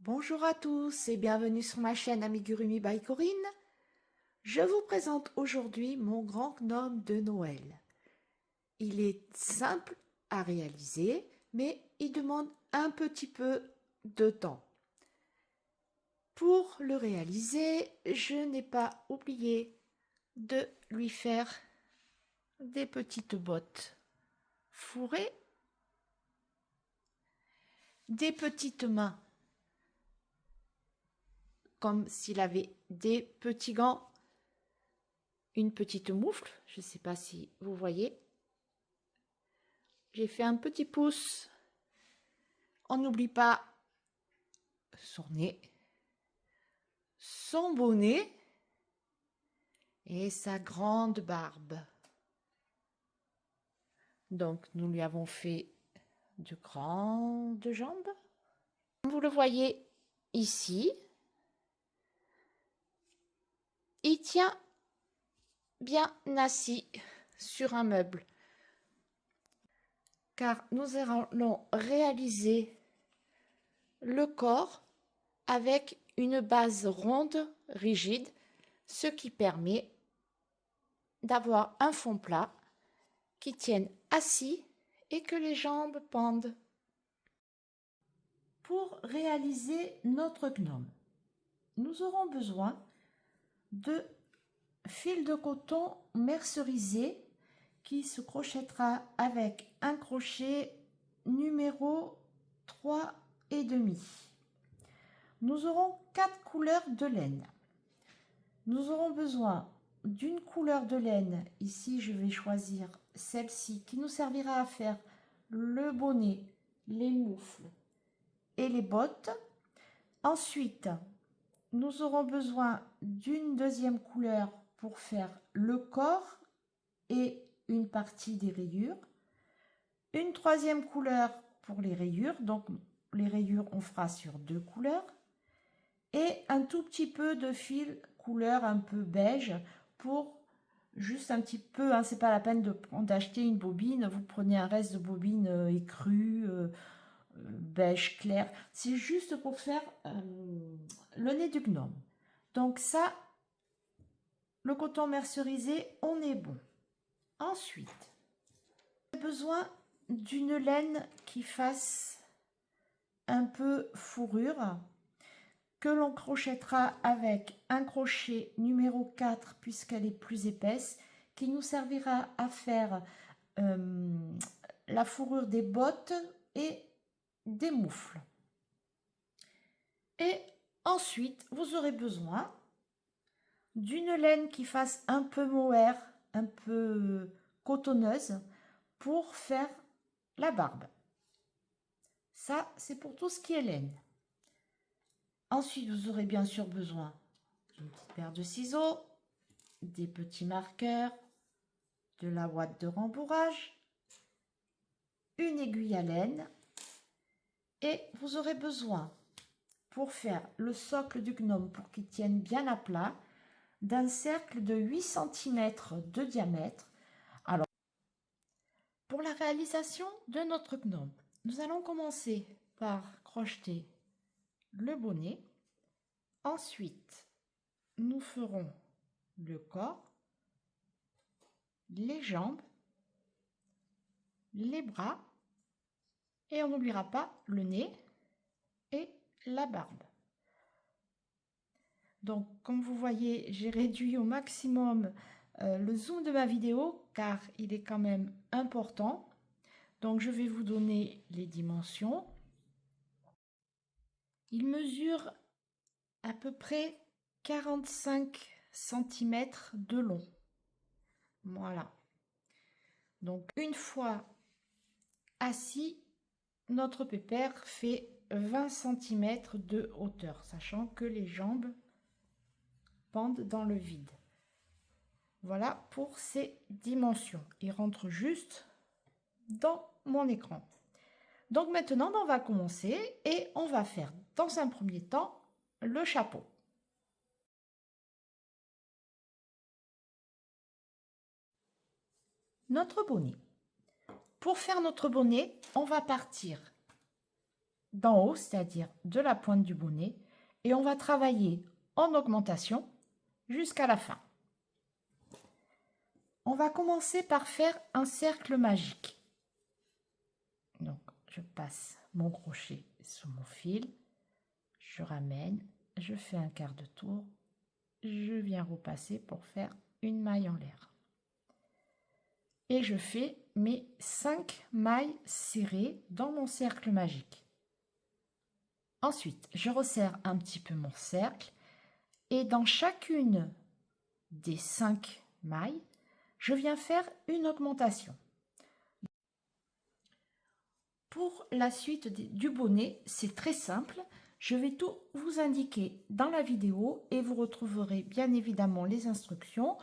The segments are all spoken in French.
Bonjour à tous et bienvenue sur ma chaîne Amigurumi by Corinne. Je vous présente aujourd'hui mon grand gnome de Noël. Il est simple à réaliser, mais il demande un petit peu de temps. Pour le réaliser, je n'ai pas oublié de lui faire des petites bottes fourrées, des petites mains comme s'il avait des petits gants, une petite moufle, je ne sais pas si vous voyez. J'ai fait un petit pouce. On n'oublie pas son nez, son bonnet et sa grande barbe. Donc nous lui avons fait de grandes jambes. Vous le voyez ici. Il tient bien assis sur un meuble, car nous allons réaliser le corps avec une base ronde, rigide, ce qui permet d'avoir un fond plat qui tienne assis et que les jambes pendent. Pour réaliser notre gnome, nous aurons besoin de fil de coton mercerisé qui se crochettera avec un crochet numéro 3,5. Nous aurons 4 couleurs de laine. Nous aurons besoin d'une couleur de laine. Ici, je vais choisir celle-ci qui nous servira à faire le bonnet, les moufles et les bottes. Ensuite, nous aurons besoin d'une deuxième couleur pour faire le corps et une partie des rayures. Une troisième couleur pour les rayures. Donc, les rayures, on fera sur 2 couleurs. Et un tout petit peu de fil couleur un peu beige pour juste un petit peu, hein, c'est pas la peine d'acheter une bobine, vous prenez un reste de bobine écrue, beige clair, c'est juste pour faire le nez du gnome. Donc ça, le coton mercerisé, on est bon. Ensuite, j'ai besoin d'une laine qui fasse un peu fourrure, que l'on crochettera avec un crochet numéro 4 puisqu'elle est plus épaisse, qui nous servira à faire la fourrure des bottes et des moufles. Et ensuite, vous aurez besoin d'une laine qui fasse un peu mohair, un peu cotonneuse, pour faire la barbe. Ça, c'est pour tout ce qui est laine. Ensuite, vous aurez bien sûr besoin d'une petite paire de ciseaux, des petits marqueurs, de la ouate de rembourrage, une aiguille à laine et vous aurez besoin, pour faire le socle du gnome, pour qu'il tienne bien à plat, d'un cercle de 8 cm de diamètre. Alors, pour la réalisation de notre gnome, nous allons commencer par crocheter le bonnet. Ensuite, nous ferons le corps, les jambes, les bras et on n'oubliera pas le nez et la barbe. Donc, comme vous voyez, j'ai réduit au maximum le zoom de ma vidéo car il est quand même important. Donc, je vais vous donner les dimensions. Il mesure à peu près 45 cm de long. Voilà. Donc, une fois assis, notre pépère fait 20 cm de hauteur, sachant que les jambes pendent dans le vide. Voilà pour ces dimensions. Il rentre juste dans mon écran. Donc maintenant, on va commencer et on va faire dans un premier temps le chapeau. Notre bonnet. pour faire notre bonnet, on va partir d'en haut, c'est-à-dire de la pointe du bonnet, et on va travailler en augmentation jusqu'à la fin. On va commencer par faire un cercle magique. Donc, je passe mon crochet sous mon fil, je ramène, je fais un quart de tour, je viens repasser pour faire une maille en l'air. Et je fais mes 5 mailles serrées dans mon cercle magique. Ensuite, je resserre un petit peu mon cercle et dans chacune des 5 mailles, je viens faire une augmentation. Pour la suite du bonnet, c'est très simple. Je vais tout vous indiquer dans la vidéo et vous retrouverez bien évidemment les instructions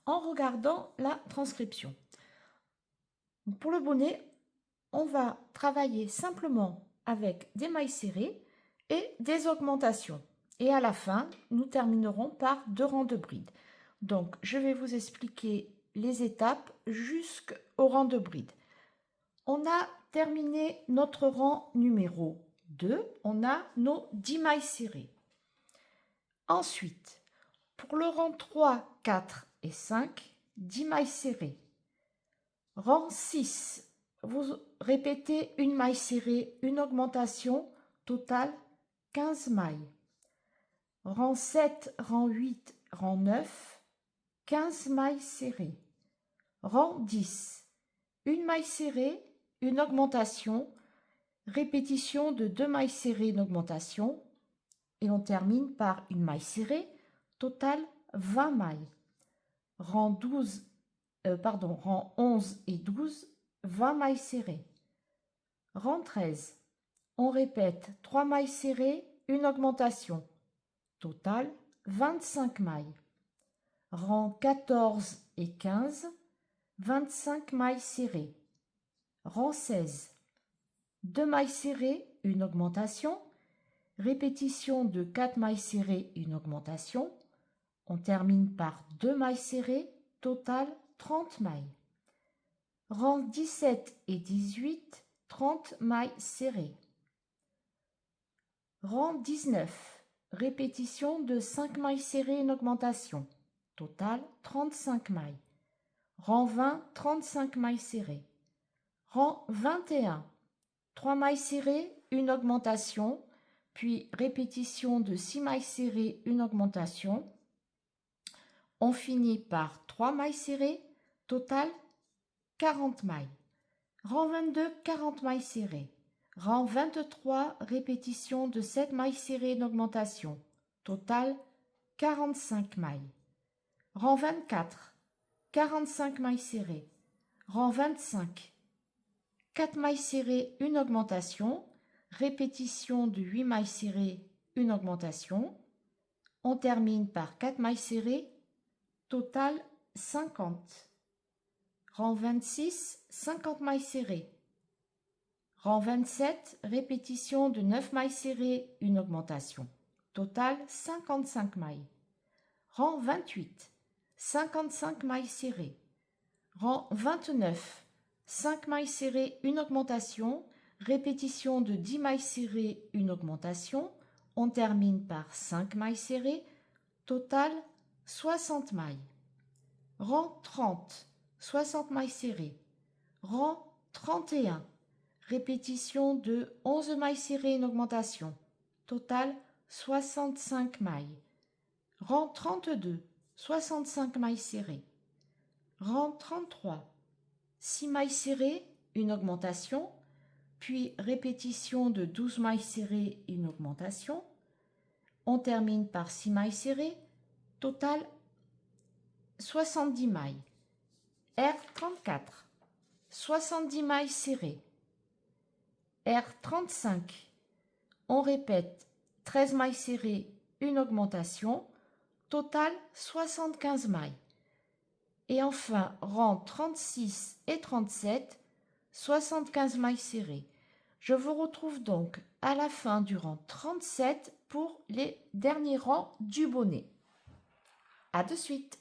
en regardant la transcription. Pour le bonnet, on va travailler simplement avec des mailles serrées et des augmentations. Et à la fin, nous terminerons par 2 rangs de bride. Donc, je vais vous expliquer les étapes jusqu'au rang de bride. On a terminé notre rang numéro 2. On a nos 10 mailles serrées. Ensuite, pour le rang 3, 4 et 5, 10 mailles serrées. Rang 6, vous répétez une maille serrée, une augmentation, totale 15 mailles. Rang 7, rang 8, rang 9, 15 mailles serrées. Rang 10, une maille serrée, une augmentation, répétition de 2 mailles serrées, une augmentation, et on termine par une maille serrée, totale 20 mailles. Rang 11 et 12, 20 mailles serrées. Rang 13, on répète 3 mailles serrées, une augmentation. Total, 25 mailles. Rang 14 et 15, 25 mailles serrées. Rang 16, 2 mailles serrées, une augmentation. Répétition de 4 mailles serrées, une augmentation. On termine par 2 mailles serrées, total 30 mailles. Rang 17 et 18, 30 mailles serrées. Rang 19, répétition de 5 mailles serrées, une augmentation. Total 35 mailles. Rang 20, 35 mailles serrées. Rang 21, 3 mailles serrées, une augmentation, puis répétition de 6 mailles serrées, une augmentation. On finit par 3 mailles serrées, total 40 mailles. Rang 22, 40 mailles serrées. Rang 23, répétition de 7 mailles serrées, une augmentation. Total 45 mailles. Rang 24, 45 mailles serrées. Rang 25, 4 mailles serrées, une augmentation. Répétition de 8 mailles serrées, une augmentation. On termine par 4 mailles serrées. Total 50. Rang 26, 50 mailles serrées. Rang 27, répétition de 9 mailles serrées, une augmentation. Total 55 mailles. Rang 28, 55 mailles serrées. Rang 29, 5 mailles serrées, une augmentation. Répétition de 10 mailles serrées, une augmentation. On termine par 5 mailles serrées. Total 60 mailles. Rang 30, 60 mailles serrées. Rang 31, répétition de 11 mailles serrées, une augmentation. Total 65 mailles. Rang 32, 65 mailles serrées. Rang 33, 6 mailles serrées, une augmentation, puis répétition de 12 mailles serrées, une augmentation. On termine par 6 mailles serrées. Total 70 mailles. R34, 70 mailles serrées. R35, on répète 13 mailles serrées, une augmentation. Total 75 mailles. Et enfin, rang 36 et 37, 75 mailles serrées. Je vous retrouve donc à la fin du rang 37 pour les derniers rangs du bonnet. À de suite.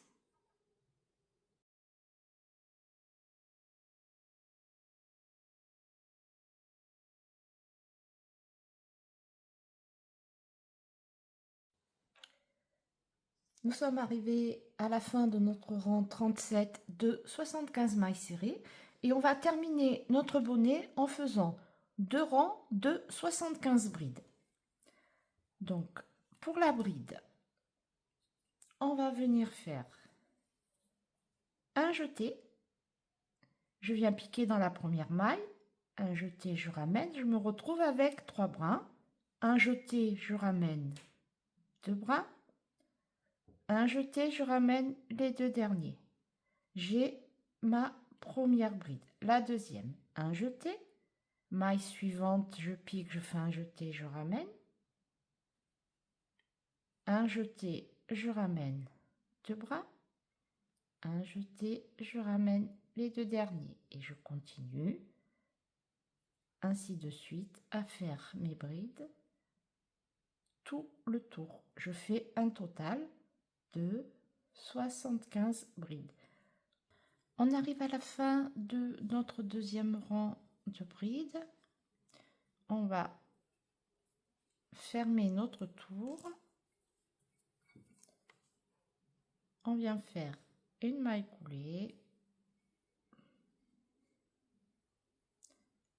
Nous sommes arrivés à la fin de notre rang 37 de 75 mailles serrées et on va terminer notre bonnet en faisant 2 rangs de 75 brides. Donc pour la bride, on va venir faire un jeté. Je viens piquer dans la première maille, un jeté, je ramène, je me retrouve avec 3 brins, un jeté, je ramène 2 brins, un jeté, je ramène les 2 derniers. J'ai ma première bride. La deuxième, un jeté, maille suivante, je pique, je fais un jeté, je ramène, un jeté, je ramène 2 brins, un jeté, je ramène les 2 derniers et je continue ainsi de suite à faire mes brides tout le tour. Je fais un total de 75 brides. On arrive à la fin de notre deuxième rang de brides. On va fermer notre tour. On vient faire une maille coulée,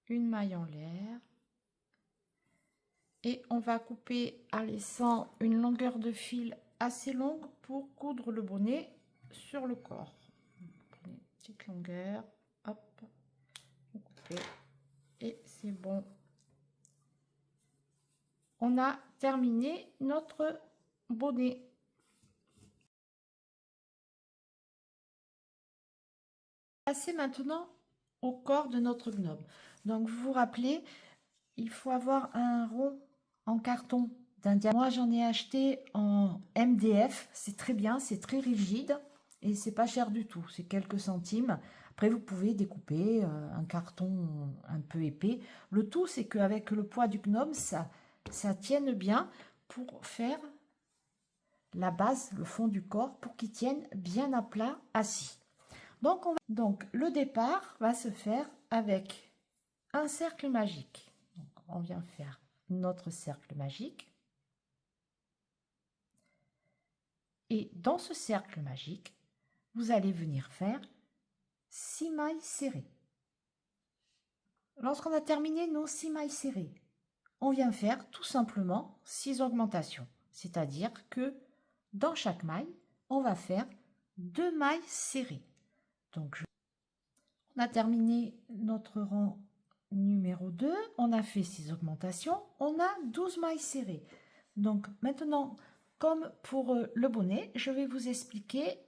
une maille en l'air et on va couper en laissant une longueur de fil assez longue pour coudre le bonnet sur le corps. Prenez une petite longueur, hop, vous coupez et c'est bon. On a terminé notre bonnet. Passer maintenant au corps de notre gnome. Donc vous vous rappelez, il faut avoir un rond en carton d'un diamètre. Moi j'en ai acheté en MDF, c'est très bien, c'est très rigide et c'est pas cher du tout, c'est quelques centimes. Après vous pouvez découper un carton un peu épais. Le tout c'est qu'avec le poids du gnome, ça tienne bien pour faire la base, le fond du corps, pour qu'il tienne bien à plat assis. Donc le départ va se faire avec un cercle magique. Donc, on vient faire notre cercle magique. Et dans ce cercle magique, vous allez venir faire 6 mailles serrées. Lorsqu'on a terminé nos 6 mailles serrées, on vient faire tout simplement 6 augmentations. C'est-à-dire que dans chaque maille, on va faire 2 mailles serrées. Donc, on a terminé notre rang numéro 2, on a fait 6 augmentations, on a 12 mailles serrées. Donc maintenant, comme pour le bonnet, je vais vous expliquer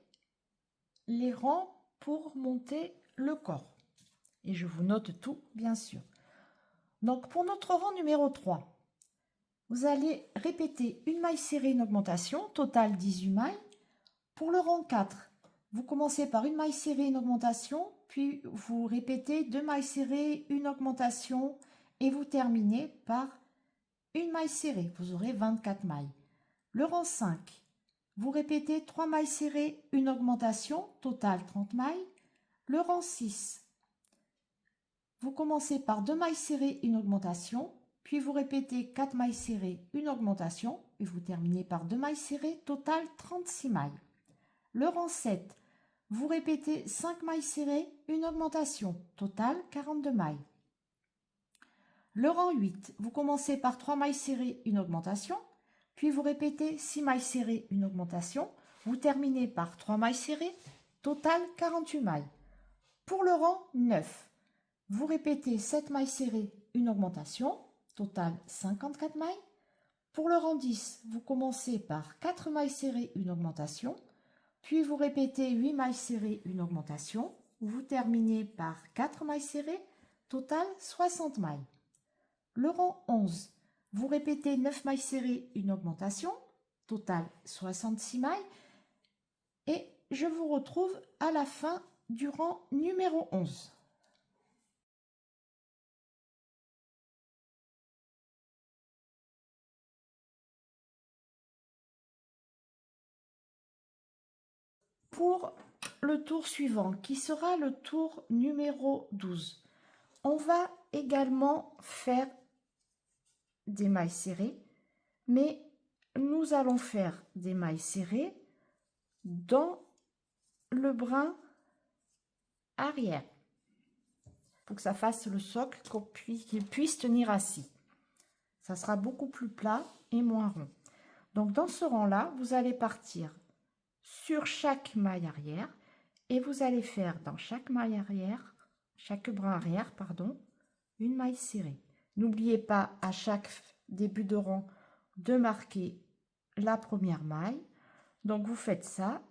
les rangs pour monter le corps. Et je vous note tout, bien sûr. Donc pour notre rang numéro 3, vous allez répéter une maille serrée, une augmentation, total 18 mailles. Pour le rang 4, vous commencez par une maille serrée, une augmentation, puis vous répétez 2 mailles serrées, une augmentation, et vous terminez par une maille serrée. Vous aurez 24 mailles. Le rang 5, vous répétez 3 mailles serrées, une augmentation, total 30 mailles. Le rang 6, vous commencez par 2 mailles serrées, une augmentation, puis vous répétez 4 mailles serrées, une augmentation, et vous terminez par 2 mailles serrées, total 36 mailles. Le rang 7, vous répétez 5 mailles serrées, une augmentation, total 42 mailles. Le rang 8, vous commencez par 3 mailles serrées, une augmentation, puis vous répétez 6 mailles serrées, une augmentation, vous terminez par 3 mailles serrées, total 48 mailles. Pour le rang 9, vous répétez 7 mailles serrées, une augmentation, total 54 mailles. Pour le rang 10, vous commencez par 4 mailles serrées, une augmentation, puis vous répétez 8 mailles serrées, une augmentation, vous terminez par 4 mailles serrées, total 60 mailles. Le rang 11, vous répétez 9 mailles serrées, une augmentation, total 66 mailles, et je vous retrouve à la fin du rang numéro 11. Pour le tour suivant, qui sera le tour numéro 12, on va également faire des mailles serrées, mais nous allons faire des mailles serrées dans le brin arrière pour que ça fasse le socle, qu'il puisse tenir assis. Ça sera beaucoup plus plat et moins rond. Donc dans ce rang là, vous allez partir sur chaque maille arrière et vous allez faire dans chaque maille arrière, chaque brin arrière, pardon, une maille serrée. N'oubliez pas à chaque début de rang de marquer la première maille. Donc vous faites ça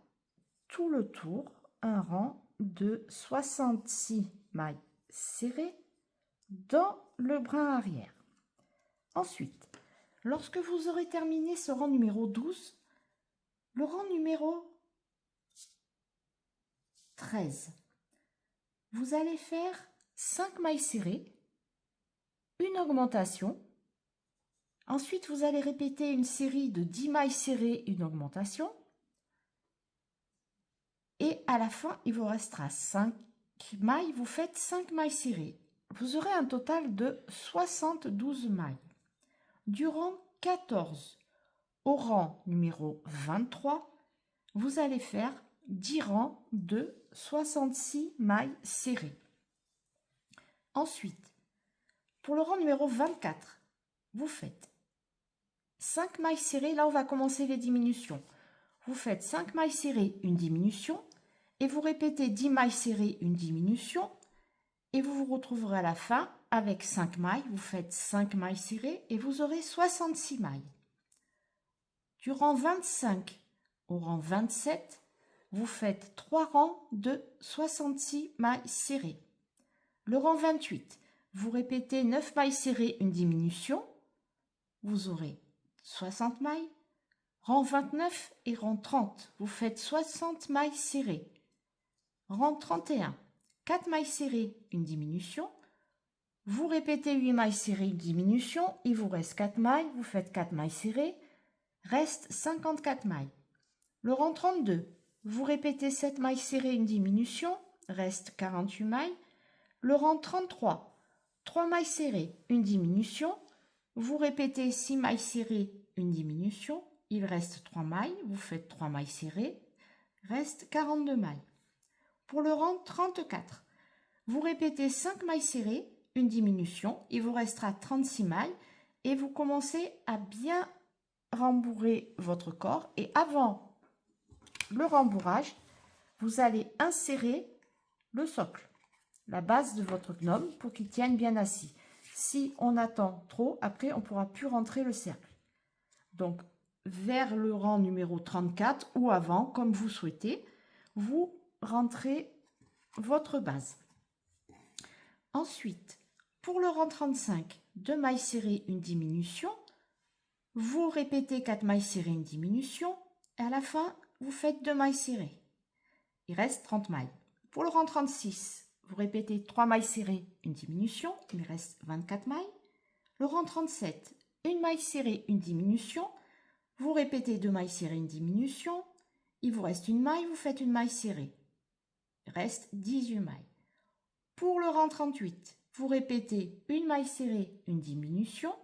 tout le tour, un rang de 66 mailles serrées dans le brin arrière. Ensuite, lorsque vous aurez terminé ce rang numéro 12, le rang numéro 13, vous allez faire 5 mailles serrées, une augmentation. Ensuite, vous allez répéter une série de 10 mailles serrées, une augmentation. Et à la fin, il vous restera 5 mailles. Vous faites 5 mailles serrées. Vous aurez un total de 72 mailles. Du rang 14 au rang numéro 23, vous allez faire 10 rangs de 66 mailles serrées. Ensuite, pour le rang numéro 24, vous faites 5 mailles serrées. Là, on va commencer les diminutions. Vous faites 5 mailles serrées, une diminution, et vous répétez 10 mailles serrées, une diminution, et vous vous retrouverez à la fin avec 5 mailles. Vous faites 5 mailles serrées et vous aurez 66 mailles. Du rang 25 au rang 27, vous faites 3 rangs de 66 mailles serrées. Le rang 28, vous répétez 9 mailles serrées, une diminution, vous aurez 60 mailles. Rang 29 et rang 30, vous faites 60 mailles serrées. Rang 31, 4 mailles serrées, une diminution. Vous répétez 8 mailles serrées, une diminution. Il vous reste 4 mailles, vous faites 4 mailles serrées. Reste 54 mailles. Le rang 32, vous répétez 7 mailles serrées, une diminution. Reste 48 mailles. Le rang 33, 3 mailles serrées, une diminution. Vous répétez 6 mailles serrées, une diminution. Il reste 3 mailles, vous faites 3 mailles serrées. Reste 42 mailles. Pour le rang 34, vous répétez 5 mailles serrées, une diminution. Il vous restera 36 mailles et vous commencez à bien rembourrer votre corps. Et avant le rembourrage, vous allez insérer le socle, la base de votre gnome pour qu'il tienne bien assis. Si on attend trop, après on ne pourra plus rentrer le cercle. Donc, vers le rang numéro 34 ou avant, comme vous souhaitez, vous rentrez votre base. Ensuite, pour le rang 35, 2 mailles serrées, une diminution. Vous répétez 4 mailles serrées, une diminution. Et à la fin, vous faites 2 mailles serrées. Il reste 30 mailles. Pour le rang 36, vous répétez 3 mailles serrées, une diminution. Il reste 24 mailles. Le rang 37, 1 maille serrée, une diminution. Vous répétez 2 mailles serrées, une diminution. Il vous reste 1 maille, vous faites 1 maille serrée. Il reste 18 mailles. Pour le rang 38, vous répétez 1 maille serrée, une diminution.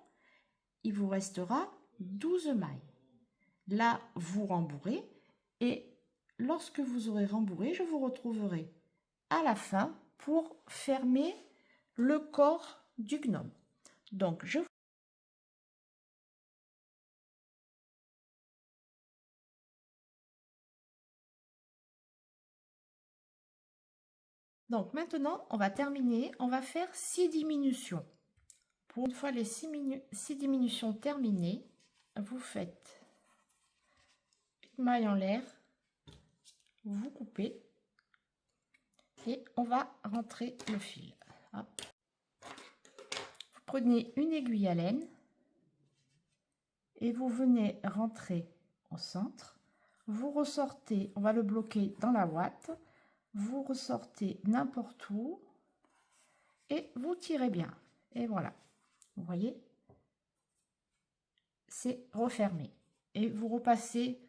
Il vous restera 12 mailles. Là, vous rembourrez et lorsque vous aurez rembourré, je vous retrouverai à la fin pour fermer le corps du gnome. Donc, Donc maintenant, on va terminer, on va faire 6 diminutions. Pour une fois les 6 diminutions terminées, vous faites une maille en l'air, vous coupez et on va rentrer le fil. Hop. Vous prenez une aiguille à laine et vous venez rentrer au centre. Vous ressortez, on va le bloquer dans la ouate. Vous ressortez n'importe où et vous tirez bien. Et voilà, vous voyez, c'est refermé. Et vous repassez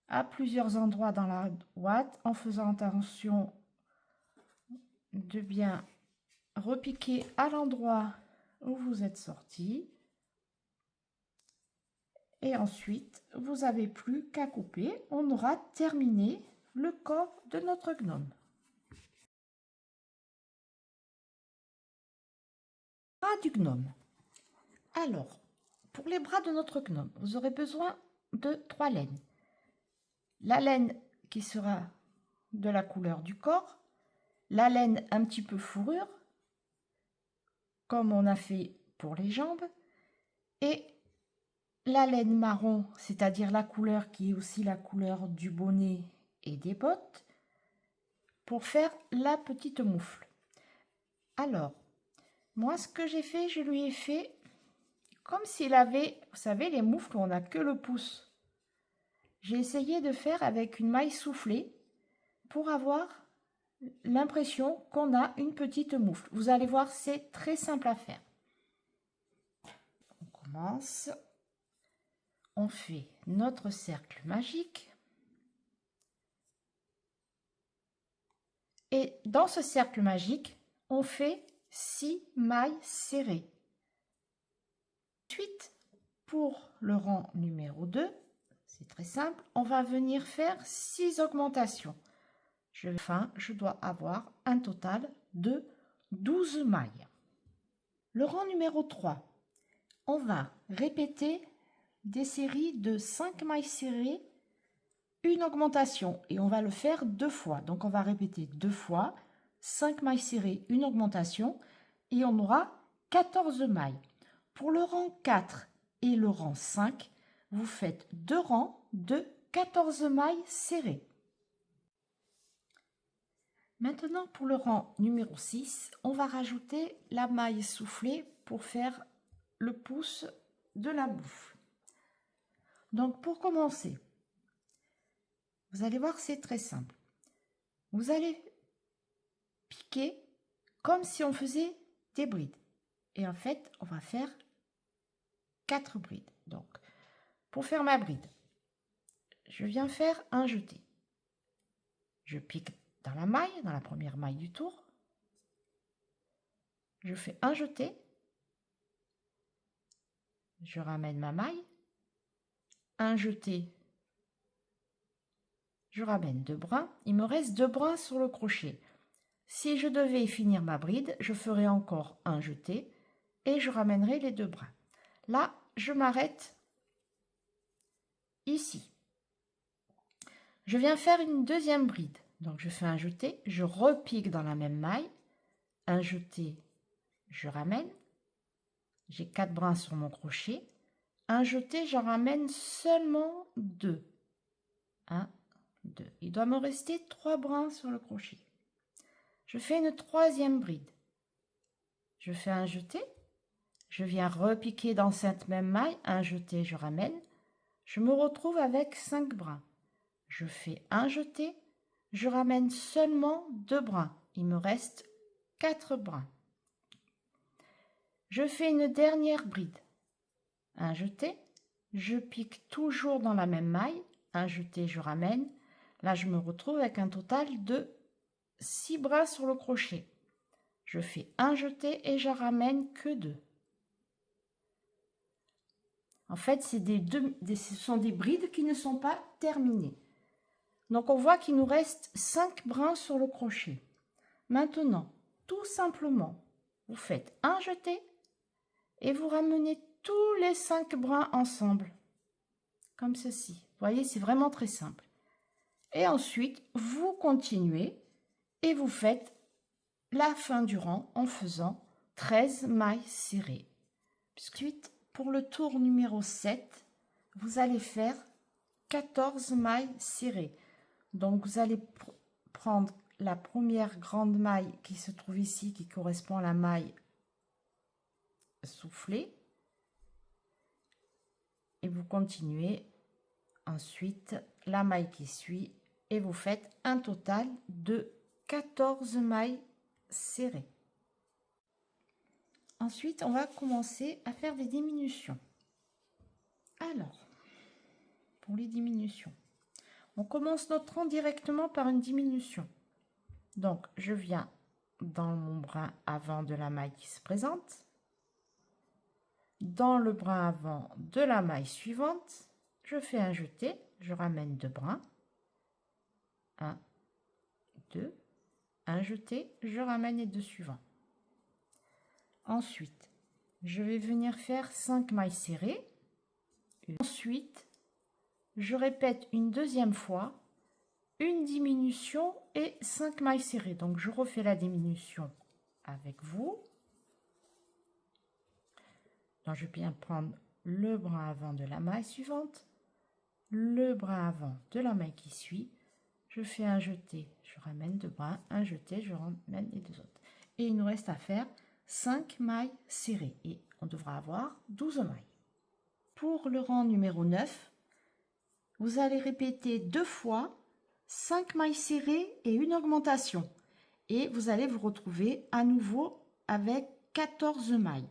à plusieurs endroits dans la ouate en faisant attention de bien repiquer à l'endroit où vous êtes sorti. Et ensuite, vous n'avez plus qu'à couper. On aura terminé le corps de notre gnome. Bras du gnome. Alors, pour les bras de notre gnome, vous aurez besoin de 3 laines. La laine qui sera de la couleur du corps, la laine un petit peu fourrure, comme on a fait pour les jambes, et la laine marron, c'est-à-dire la couleur qui est aussi la couleur du bonnet et des bottes, pour faire la petite moufle. Alors, moi ce que j'ai fait, je lui ai fait comme s'il avait, vous savez, les moufles, on n'a que le pouce. J'ai essayé de faire avec une maille soufflée pour avoir l'impression qu'on a une petite moufle. Vous allez voir, c'est très simple à faire. On commence. On fait notre cercle magique. Et dans ce cercle magique, on fait 6 mailles serrées. Ensuite, pour le rang numéro 2, c'est très simple, on va venir faire 6 augmentations. Je dois avoir un total de 12 mailles. Le rang numéro 3, on va répéter des séries de 5 mailles serrées, une augmentation, et on va le faire 2 fois. Donc on va répéter 2 fois, 5 mailles serrées, une augmentation, et on aura 14 mailles. Pour le rang 4 et le rang 5, vous faites 2 rangs de 14 mailles serrées. Maintenant, pour le rang numéro 6, on va rajouter la maille soufflée pour faire le pouce de la bouffe. Donc, pour commencer, vous allez voir, c'est très simple. Vous allez piquer comme si on faisait des brides. Et en fait, on va faire 4 brides. Donc, pour faire ma bride, je viens faire un jeté. Je pique dans la maille, dans la première maille du tour. Je fais un jeté. Je ramène ma maille. Un jeté. Je ramène 2 brins. Il me reste 2 brins sur le crochet. Si je devais finir ma bride, je ferai encore un jeté et je ramènerai les 2 brins. Là, je m'arrête ici. Je viens faire une deuxième bride. Donc, je fais un jeté, je repique dans la même maille. Un jeté, je ramène. J'ai 4 brins sur mon crochet. Un jeté, j'en ramène seulement 2. 1, 2. Il doit me rester 3 brins sur le crochet. Je fais une troisième bride. Je fais un jeté. Je viens repiquer dans cette même maille. Un jeté, je ramène. Je me retrouve avec 5 brins. Je fais un jeté. Je ramène seulement 2 brins. Il me reste 4 brins. Je fais une dernière bride. Un jeté. Je pique toujours dans la même maille. Un jeté, je ramène. Là, je me retrouve avec un total de 6 brins sur le crochet. Je fais un jeté et je ramène que 2. En fait, ce sont des brides qui ne sont pas terminées. Donc, on voit qu'il nous reste 5 brins sur le crochet. Maintenant, tout simplement, vous faites un jeté et vous ramenez tous les 5 brins ensemble, comme ceci. Vous voyez, c'est vraiment très simple. Et ensuite, vous continuez et vous faites la fin du rang en faisant 13 mailles serrées. Ensuite, pour le tour numéro 7, vous allez faire 14 mailles serrées. Donc, vous allez prendre la première grande maille qui se trouve ici, qui correspond à la maille soufflée. Et vous continuez ensuite la maille qui suit et vous faites un total de 14 mailles serrées. Ensuite, on va commencer à faire des diminutions. Alors, pour les diminutions, on commence notre rang directement par une diminution. Donc, je viens dans mon brin avant de la maille qui se présente. dans le brin avant de la maille suivante, je fais un jeté, je ramène 2 brins, 1, 2, un jeté, je ramène les 2 suivants. Ensuite, je vais venir faire 5 mailles serrées. Ensuite, je répète une deuxième fois, une diminution et 5 mailles serrées. Donc, je refais la diminution avec vous. Donc, je vais bien prendre le brin avant de la maille suivante, le brin avant de la maille qui suit. Je fais un jeté, je ramène 2 brins, un jeté, je ramène les 2 autres. Et il nous reste à faire 5 mailles serrées et on devra avoir 12 mailles. Pour le rang numéro 9, vous allez répéter 2 fois 5 mailles serrées et une augmentation. Et vous allez vous retrouver à nouveau avec 14 mailles.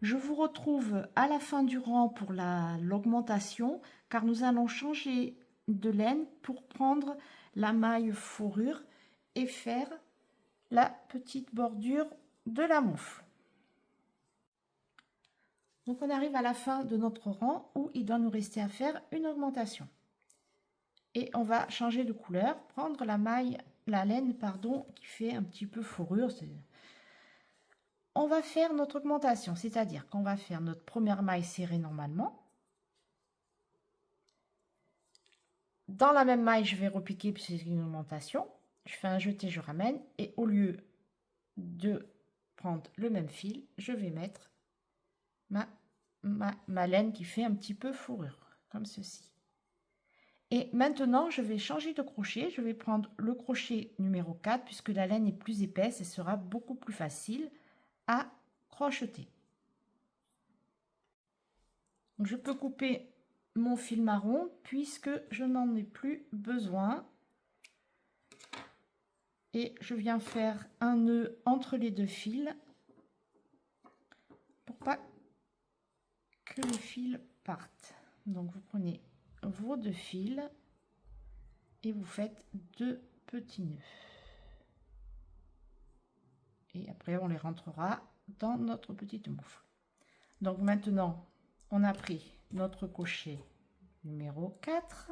Je vous retrouve à la fin du rang pour l'augmentation, car nous allons changer de laine pour prendre la maille fourrure et faire la petite bordure de la moufle. Donc on arrive à la fin de notre rang où il doit nous rester à faire une augmentation. Et on va changer de couleur, prendre la laine qui fait un petit peu fourrure. On va faire notre augmentation, c'est-à-dire qu'on va faire notre première maille serrée normalement. Dans la même maille, je vais repiquer puisque c'est une augmentation. Je fais un jeté, je ramène et au lieu de prendre le même fil, je vais mettre ma laine qui fait un petit peu fourrure, comme ceci. Et maintenant, je vais changer de crochet. Je vais prendre le crochet numéro 4 puisque la laine est plus épaisse et sera beaucoup plus facile à crocheter. Donc, je peux couper mon fil marron puisque je n'en ai plus besoin. Et je viens faire un nœud entre les 2 fils pour pas que le fil parte. Donc vous prenez vos 2 fils et vous faites 2 petits nœuds. Et après on les rentrera dans notre petite moufle. Donc maintenant on a pris notre crochet numéro 4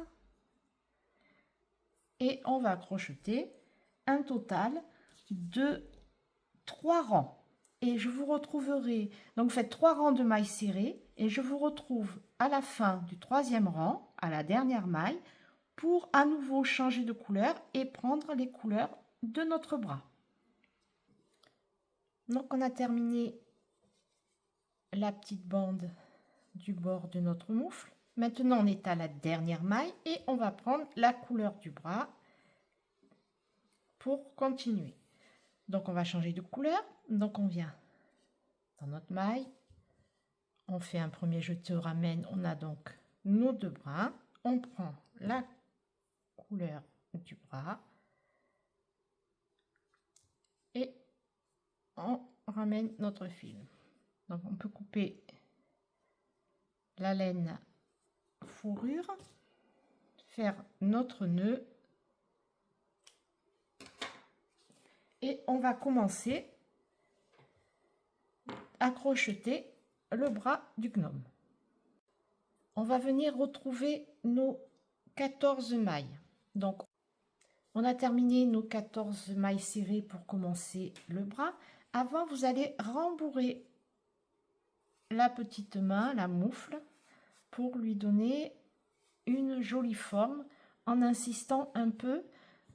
et on va crocheter un total de 3 rangs. Et je vous retrouverai, donc faites 3 rangs de mailles serrées et je vous retrouve à la fin du 3e rang, à la dernière maille, pour à nouveau changer de couleur et prendre les couleurs de notre bras. Donc on a terminé la petite bande du bord de notre moufle. Maintenant on est à la dernière maille et on va prendre la couleur du bras pour continuer. Donc on va changer de couleur. Donc on vient dans notre maille, on fait un premier jeté au ramène, on a donc nos 2 brins, on prend la couleur du bras et on ramène notre fil. Donc on peut couper la laine fourrure, faire notre nœud et on va commencer à crocheter le bras du gnome. On va venir retrouver nos 14 mailles. Donc on a terminé nos 14 mailles serrées pour commencer le bras. Avant, vous allez rembourrer la petite main, la moufle, pour lui donner une jolie forme en insistant un peu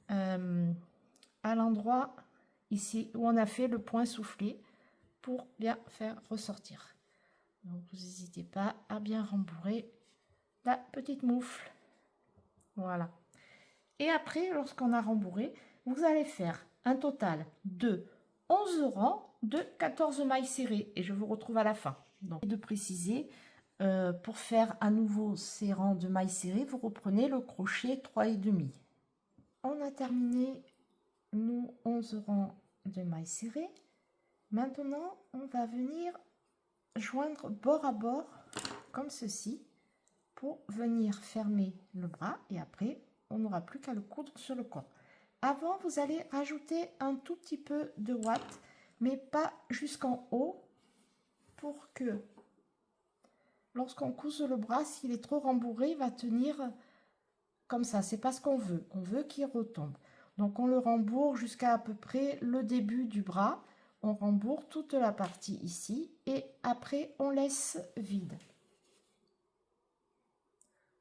à l'endroit ici où on a fait le point soufflé pour bien faire ressortir. Donc vous n'hésitez pas à bien rembourrer la petite moufle. Voilà. Et après, lorsqu'on a rembourré, vous allez faire un total de 11 rangs de 14 mailles serrées. Et je vous retrouve à la fin. Donc, de préciser, pour faire à nouveau ces rangs de mailles serrées, vous reprenez le crochet 3,5. On a terminé nos 11 rangs de mailles serrées. Maintenant, on va venir joindre bord à bord, comme ceci, pour venir fermer le bras. Et après, on n'aura plus qu'à le coudre sur le corps. Avant, vous allez rajouter un tout petit peu de ouate, mais pas jusqu'en haut, pour que lorsqu'on couse le bras, s'il est trop rembourré, il va tenir comme ça. C'est pas ce qu'on veut. On veut qu'il retombe. Donc on le rembourre jusqu'à peu près le début du bras. On rembourre toute la partie ici et après on laisse vide.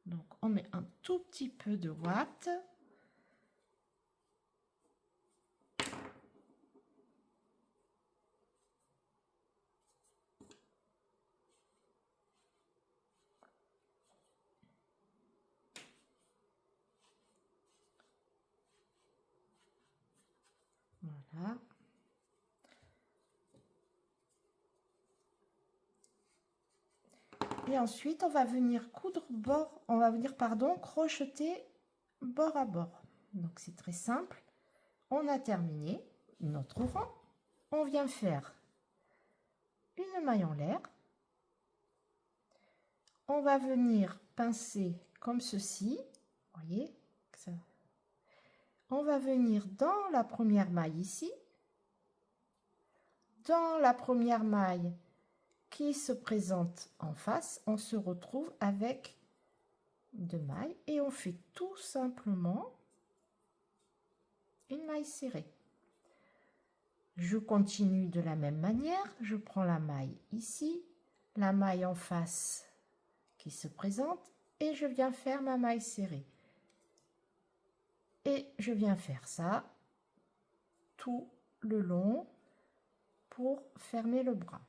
Donc on met un tout petit peu de ouate. Voilà. Et ensuite, on va venir crocheter bord à bord. Donc c'est très simple. On a terminé notre rang. On vient faire une maille en l'air. On va venir pincer comme ceci. Vous voyez ça. On va venir dans la première maille ici. Dans la première maille qui se présente en face, on se retrouve avec 2 mailles et on fait tout simplement une maille serrée. Je continue de la même manière, je prends la maille ici, la maille en face qui se présente et je viens faire ma maille serrée. Et je viens faire ça tout le long pour fermer le bras.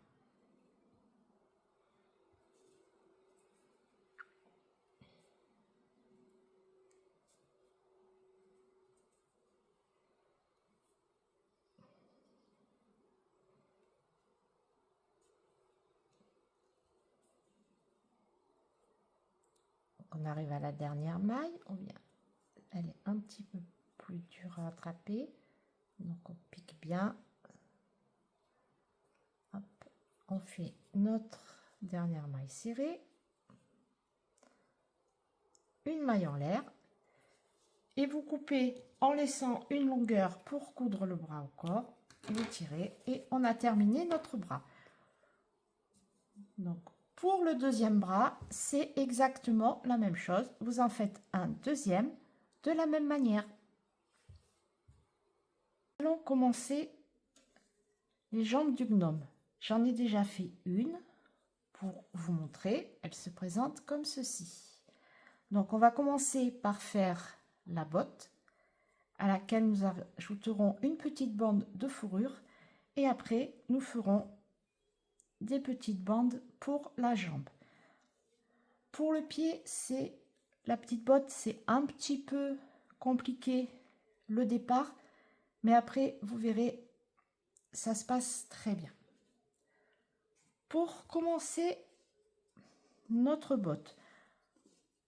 On arrive à la dernière maille, elle est un petit peu plus dure à attraper, donc on pique bien. Hop, on fait notre dernière maille serrée, une maille en l'air, et vous coupez en laissant une longueur pour coudre le bras au corps, vous tirez et on a terminé notre bras. Donc pour le deuxième bras, c'est exactement la même chose. Vous en faites un deuxième de la même manière. Nous allons commencer les jambes du gnome. J'en ai déjà fait une pour vous montrer. Elle se présente comme ceci. Donc on va commencer par faire la botte à laquelle nous ajouterons une petite bande de fourrure et après nous ferons des petites bandes pour la jambe. Pour le pied, c'est la petite botte, c'est un petit peu compliqué le départ, mais après vous verrez, ça se passe très bien. Pour commencer notre botte,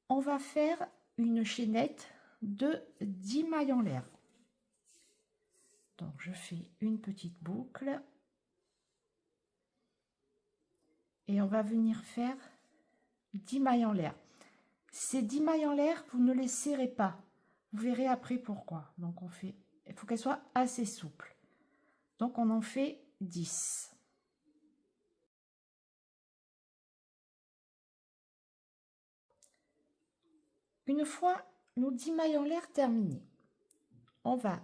on va faire une chaînette de 10 mailles en l'air. Donc je fais une petite boucle et on va venir faire 10 mailles en l'air. Ces 10 mailles en l'air, vous ne les serrez pas. Vous verrez après pourquoi. Donc on fait, il faut qu'elles soient assez souples. Donc on en fait 10. Une fois nos 10 mailles en l'air terminées, on va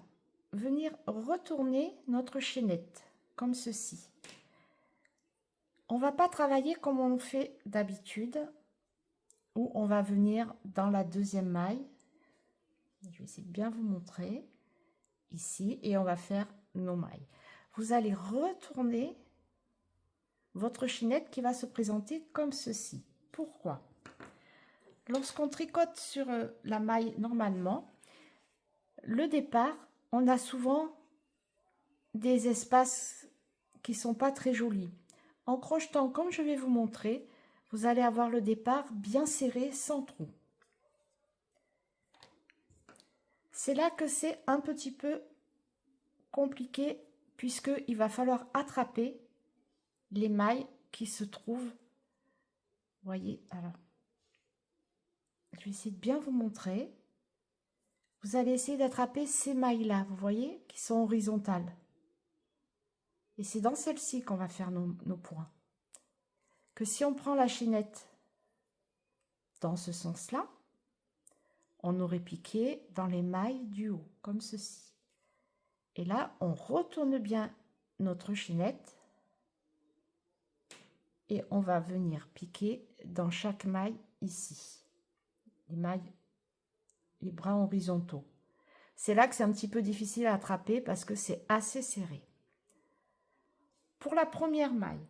venir retourner notre chaînette comme ceci. On va pas travailler comme on fait d'habitude, où on va venir dans la deuxième maille. Je vais essayer de bien vous montrer ici et on va faire nos mailles. Vous allez retourner votre chaînette qui va se présenter comme ceci. Pourquoi? Lorsqu'on tricote sur la maille normalement, le départ, on a souvent des espaces qui sont pas très jolis. En crochetant comme je vais vous montrer, vous allez avoir le départ bien serré sans trou. C'est là que c'est un petit peu compliqué puisqu'il va falloir attraper les mailles qui se trouvent. Vous voyez, alors, je vais essayer de bien vous montrer. Vous allez essayer d'attraper ces mailles-là, vous voyez, qui sont horizontales. Et c'est dans celle-ci qu'on va faire nos points. Que si on prend la chaînette dans ce sens-là, on aurait piqué dans les mailles du haut, comme ceci. Et là, on retourne bien notre chaînette et on va venir piquer dans chaque maille ici. Les mailles, les bras horizontaux. C'est là que c'est un petit peu difficile à attraper parce que c'est assez serré. Pour la première maille,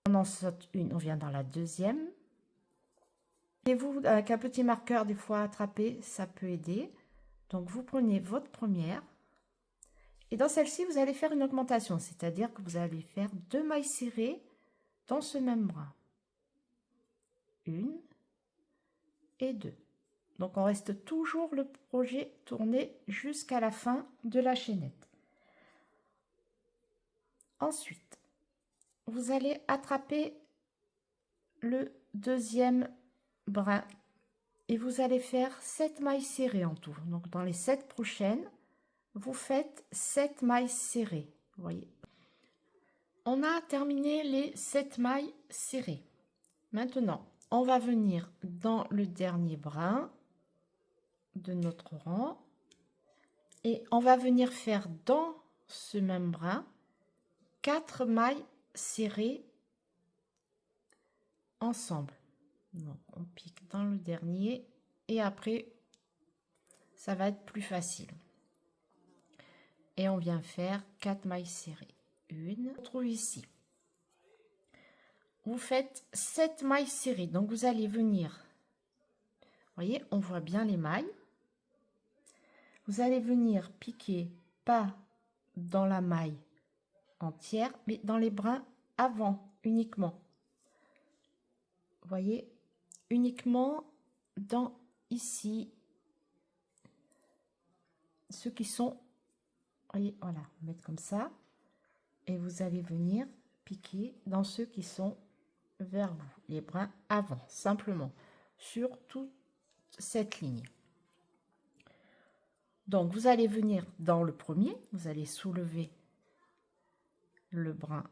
on en saute une, on vient dans la deuxième. Et vous, avec un petit marqueur, des fois attraper, ça peut aider. Donc vous prenez votre première. Et dans celle-ci, vous allez faire une augmentation, c'est-à-dire que vous allez faire 2 mailles serrées dans ce même bras. 1 et 2. Donc on reste toujours le projet tourné jusqu'à la fin de la chaînette. Ensuite, vous allez attraper le deuxième brin et vous allez faire 7 mailles serrées en tout. Donc dans les 7 prochaines, vous faites 7 mailles serrées. Vous voyez. On a terminé les 7 mailles serrées. Maintenant, on va venir dans le dernier brin de notre rang et on va venir faire dans ce même brin 4 mailles serrées ensemble. Donc, on pique dans le dernier et après ça va être plus facile. Et on vient faire 4 mailles serrées. Une, on trouve ici. Vous faites 7 mailles serrées. Donc vous allez venir, vous voyez, on voit bien les mailles. Vous allez venir piquer pas dans la maille entière, mais dans les brins avant uniquement. Vous voyez, uniquement dans ici, ceux qui sont, voyez, voilà, mettre comme ça, et vous allez venir piquer dans ceux qui sont vers vous, les brins avant, simplement, sur toute cette ligne. Donc, vous allez venir dans le premier, vous allez soulever le brin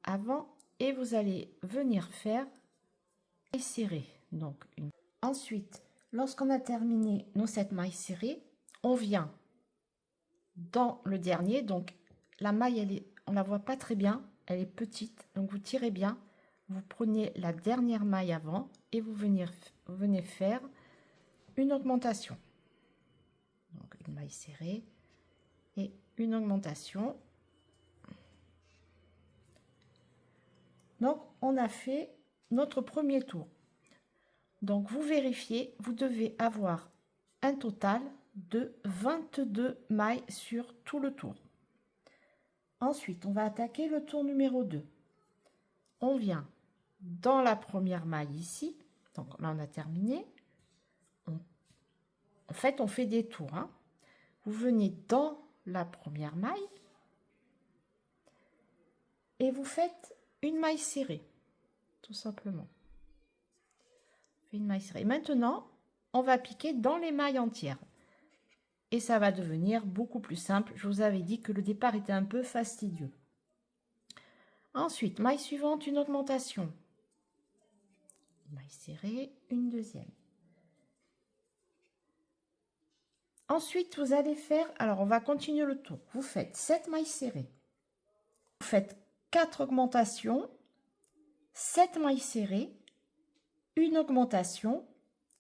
avant et vous allez venir faire et serrer. Donc, ensuite, lorsqu'on a terminé nos 7 mailles serrées, on vient dans le dernier. Donc, la maille, on la voit pas très bien, elle est petite. Donc, vous tirez bien, vous prenez la dernière maille avant et vous venez faire une augmentation. Donc une maille serrée et une augmentation. Donc on a fait notre premier tour. Donc vous vérifiez, vous devez avoir un total de 22 mailles sur tout le tour. Ensuite, on va attaquer le tour numéro 2. On vient dans la première maille ici. Donc là on a terminé. En fait, on fait des tours. Hein. Vous venez dans la première maille et vous faites une maille serrée, tout simplement. Une maille serrée. Maintenant, on va piquer dans les mailles entières. Et ça va devenir beaucoup plus simple. Je vous avais dit que le départ était un peu fastidieux. Ensuite, maille suivante, une augmentation. Maille serrée, une deuxième. Ensuite, vous allez faire, alors on va continuer le tour. Vous faites 7 mailles serrées. Vous faites 4 augmentations, 7 mailles serrées, une augmentation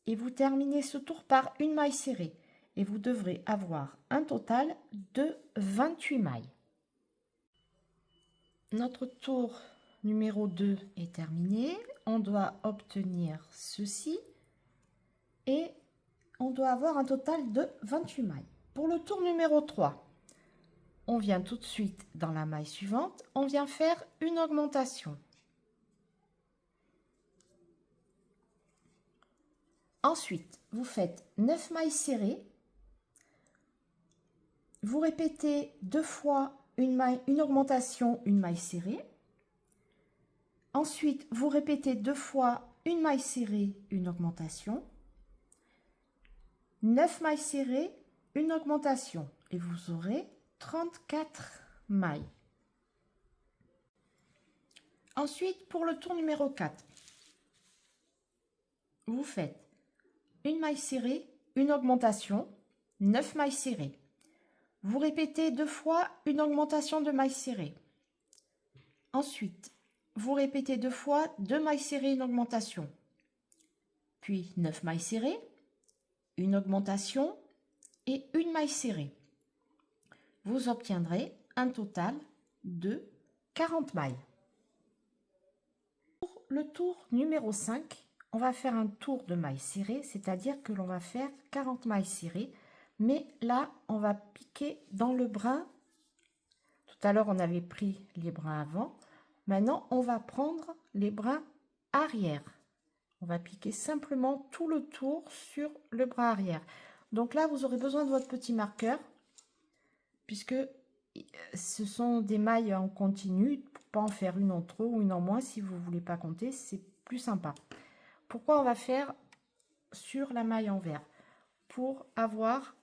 et vous terminez ce tour par une maille serrée. Et vous devrez avoir un total de 28 mailles. Notre tour numéro 2 est terminé. On doit obtenir ceci et on doit avoir un total de 28 mailles. Pour le tour numéro 3, on vient tout de suite dans la maille suivante, on vient faire une augmentation. Ensuite, vous faites 9 mailles serrées. Vous répétez 2 fois une augmentation, une maille serrée. Ensuite, vous répétez 2 fois une maille serrée, une augmentation. 9 mailles serrées, une augmentation. Et vous aurez 34 mailles. Ensuite, pour le tour numéro 4, vous faites une maille serrée, une augmentation, 9 mailles serrées. Vous répétez 2 fois une augmentation de mailles serrées. Ensuite, vous répétez 2 fois 2 mailles serrées, une augmentation. Puis 9 mailles serrées, une augmentation et une maille serrée. Vous obtiendrez un total de 40 mailles. Pour le tour numéro 5, on va faire un tour de mailles serrées, c'est-à-dire que l'on va faire 40 mailles serrées, mais là, on va piquer dans le brin. Tout à l'heure, on avait pris les brins avant. Maintenant, on va prendre les brins arrière. On va piquer simplement tout le tour sur le bras arrière. Donc là, vous aurez besoin de votre petit marqueur, puisque ce sont des mailles en continu, pour pas en faire une en trop ou une en moins. Si vous voulez pas compter, c'est plus sympa. Pourquoi on va faire sur la maille envers? Pour avoir